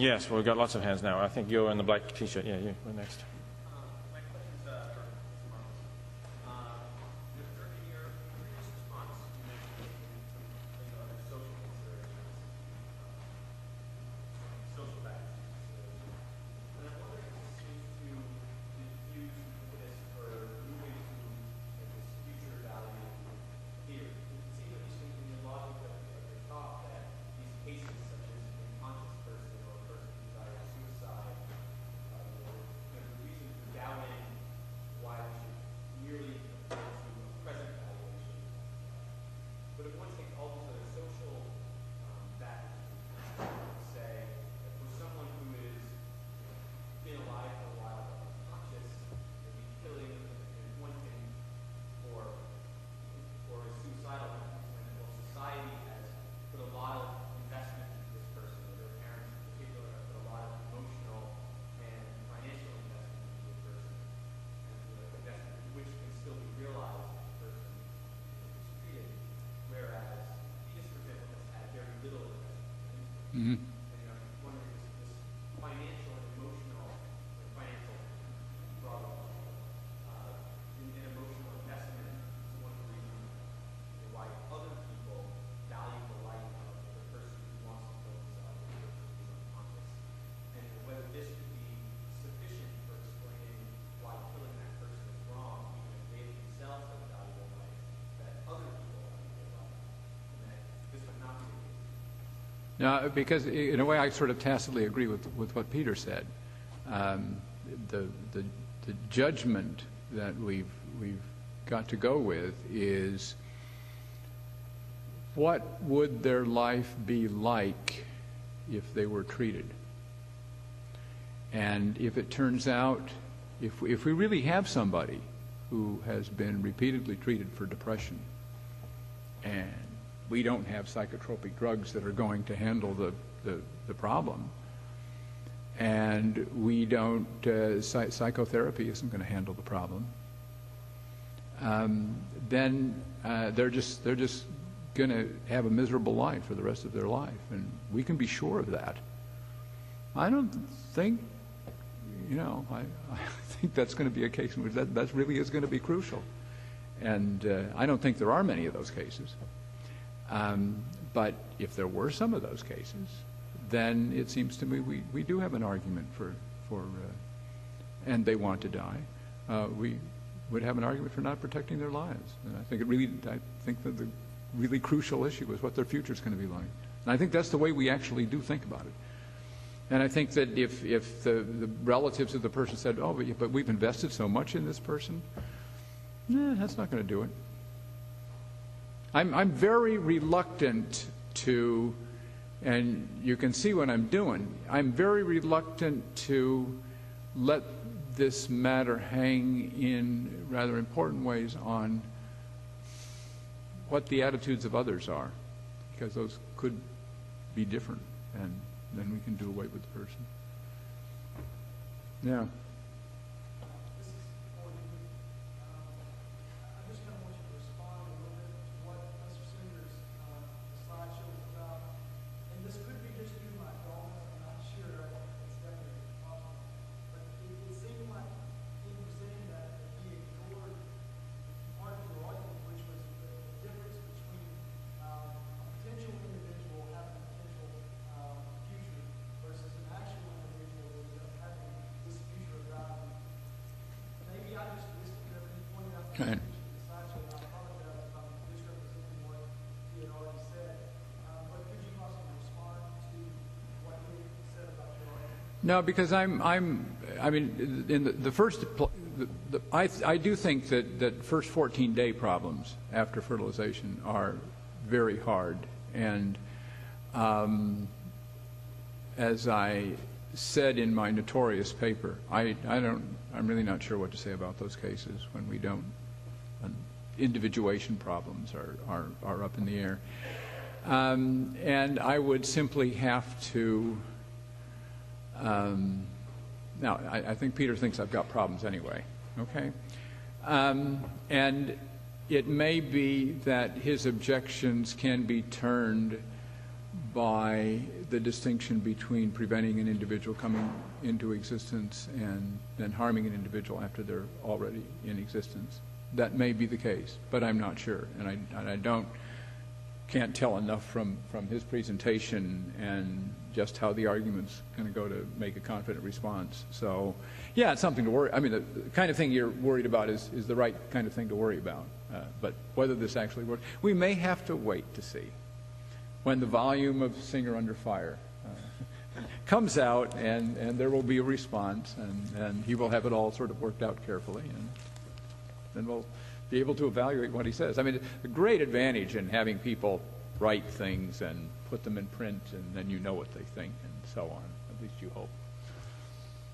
Yes, well, we've got lots of hands now. I think you're in the black T-shirt. Yeah, you were next. My question's for Marquis. In your previous response, you mentioned other social considerations, social factors. And I'm wondering if this seems to diffuse this for moving to this future value theory. It seems, at least in the logic of the talk, that these cases, such as an unconscious person or a person who died of suicide, the reason for doubting why we should merely appeal to a present valuation. But if one takes all these other social factors, say, for someone who is been alive for a while but unconscious, maybe killing is one thing, or is suicidal, well, society has put a lot of investment into this person, or their parents in particular have put a lot of emotional and financial investment into the person, and the investment which can still be realized if the person is treated, whereas fetus, for example, has had very little investment. Mm-hmm. And I'm wondering, this financial and emotional, or financial problem, and emotional investment is one of the reasons why other people value the life of the person who wants to kill himself, or the person who's unconscious, and whether this could be sufficient for explaining why killing that person is wrong, even if they themselves have a valuable life, that other people have a valuable life, and that this would not be the case. No, because in a way I sort of tacitly agree with what Peter said. The judgment that we've got to go with is, what would their life be like if they were treated? And if it turns out, if we really have somebody who has been repeatedly treated for depression, and we don't have psychotropic drugs that are going to handle the problem, and we don't, psychotherapy isn't going to handle the problem, then they're just going to have a miserable life for the rest of their life, and we can be sure of that. I don't think, I think that's going to be a case in which that really is going to be crucial, and I don't think there are many of those cases. But if there were some of those cases, then it seems to me we do have an argument and they want to die, we would have an argument for not protecting their lives. And I think that the really crucial issue is what their future is going to be like. And I think that's the way we actually do think about it. And I think that if the relatives of the person said, oh, but we've invested so much in this person, that's not going to do it. I'm very reluctant to, and you can see what I'm doing, I'm very reluctant to let this matter hang in rather important ways on what the attitudes of others are, because those could be different, and then we can do away with the person. Yeah. This is for you. I just kind of want you to respond a little bit to what Mr. Singer's slideshow is about. And this could be just due to my dullness. I'm not sure. It's definitely possible. But it seemed like he was saying that he ignored part of your argument, which was the difference between a potential individual having a potential future versus an actual individual having this future of God. Maybe I just missed it when you pointed out the slideshow. I apologize if I'm misrepresenting what he had already said. But could you possibly respond to what he said about your argument? No, because I mean, in the first, I do think that first 14-day problems after fertilization are very hard. And as I said in my notorious paper, I'm really not sure what to say about those cases when we don't, individuation problems are up in the air. And I would simply have to, now, I think Peter thinks I've got problems anyway, okay? And it may be that his objections can be turned by the distinction between preventing an individual coming into existence and then harming an individual after they're already in existence. That may be the case, but I'm not sure. And I can't tell enough from his presentation and just how the argument's going to go to make a confident response. So, yeah, it's something to worry. I mean, the kind of thing you're worried about is the right kind of thing to worry about. But whether this actually works, we may have to wait to see when the volume of Singer Under Fire comes out, and there will be a response, and he will have it all sort of worked out carefully, and then we'll be able to evaluate what he says. I mean, the great advantage in having people write things and put them in print, and then you know what they think, and so on. At least you hope.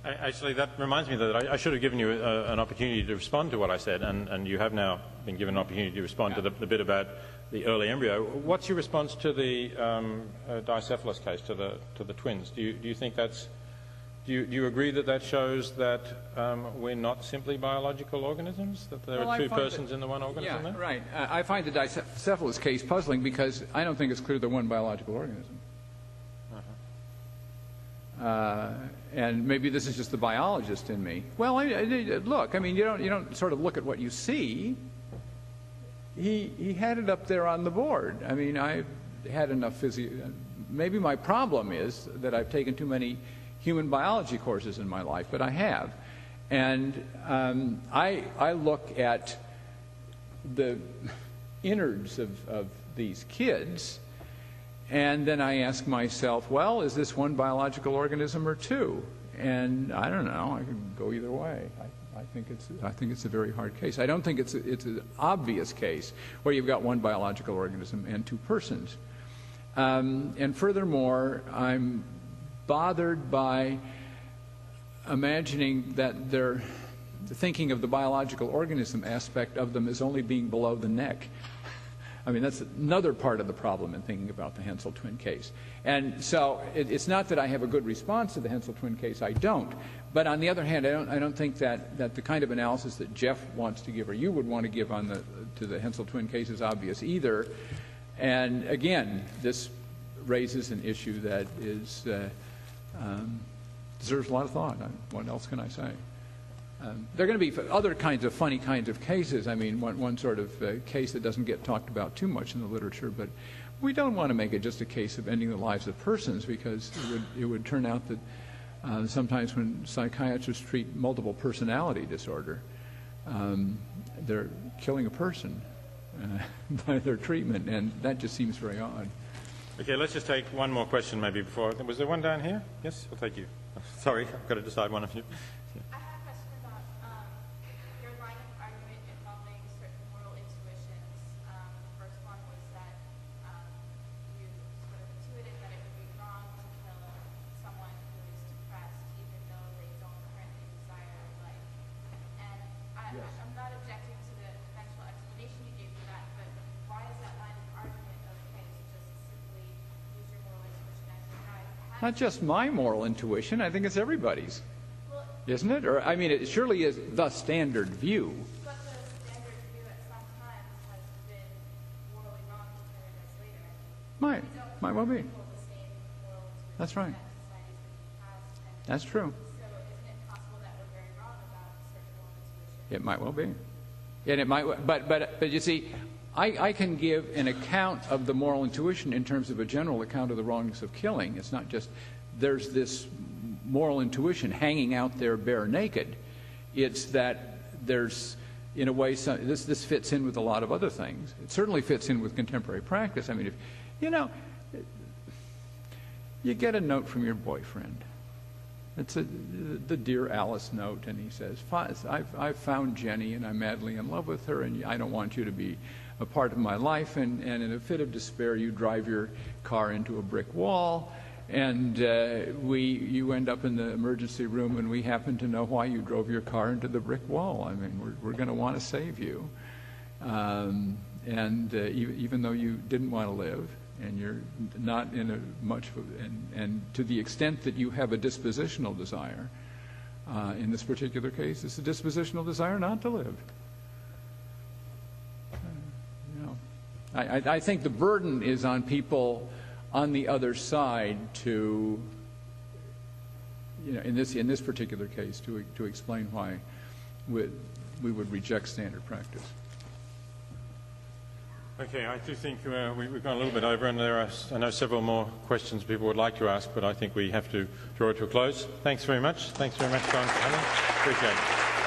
Actually, that reminds me that I should have given you an opportunity to respond to what I said, and you have now been given an opportunity to respond to the bit about the early embryo. What's your response to the dicephalus case, to the twins? Do you think that's? Do you agree that shows that we're not simply biological organisms? That there are two persons in the one organism? Yeah, there? right. I find the dicephalus case puzzling because I don't think it's clear they're one biological organism. And maybe this is just the biologist in me. Well, look, I mean, you don't sort of look at what you see. He had it up there on the board. I mean, I had enough maybe my problem is that I've taken too many human biology courses in my life, but I have. And I look at the innards of these kids, and then I ask myself, well, is this one biological organism or two? And I don't know. I can go either way. I think it's a very hard case. I don't think it's an obvious case where you've got one biological organism and two persons. And furthermore, I'm bothered by imagining that they're thinking of the biological organism aspect of them as only being below the neck. I mean, that's another part of the problem in thinking about the Hensel twin case. And so it's not that I have a good response to the Hensel twin case. I don't. But on the other hand, I don't think that the kind of analysis that Jeff wants to give or you would want to give to the Hensel twin case is obvious either. And again, this raises an issue that is deserves a lot of thought. What else can I say? There are going to be other kinds of funny kinds of cases. I mean, one sort of case that doesn't get talked about too much in the literature, but we don't want to make it just a case of ending the lives of persons, because it would turn out that Sometimes when psychiatrists treat multiple personality disorder, they're killing a person by their treatment, and that just seems very odd. Okay, let's just take one more question maybe before. Was there one down here? Yes, I'll take you. Sorry, I've got to decide one of you. I have a question about your line of argument involving certain moral intuitions. The first one was that you sort of intuited that it would be wrong to kill someone who is depressed even though they don't currently desire life. And I'm not objecting to the eventual explanation you gave for that, but why is that line of argument okay to just simply use your moral intuition as your guide? Not just my moral intuition, I think it's everybody's. Isn't it? Or, I mean, it surely is the standard view. But the standard view at some times has been morally wrong to paradise later. Might well be. The same moral intuition That's right. that societies in the past. And That's true. so isn't it possible that we're very wrong about certain moral intuition? It might well be. And it might, but you see, I can give an account of the moral intuition in terms of a general account of the wrongness of killing. It's not just there's this moral intuition hanging out there bare naked. It's that there's, in a way, this fits in with a lot of other things. It certainly fits in with contemporary practice. I mean, if, you get a note from your boyfriend. It's the Dear Alice note, and he says, I've found Jenny, and I'm madly in love with her, and I don't want you to be a part of my life, and in a fit of despair, you drive your car into a brick wall, and you end up in the emergency room, and we happen to know why you drove your car into the brick wall. I mean, we're going to want to save you. Even though you didn't want to live, and you're not in a much, and to the extent that you have a dispositional desire, in this particular case, it's a dispositional desire not to live. I think the burden is on people on the other side to, in this particular case, to explain why we would reject standard practice. Okay, I do think we've gone a little bit over, and there are, I know, several more questions people would like to ask, but I think we have to draw it to a close. Thanks very much. Thanks very much, John, for coming. Appreciate it.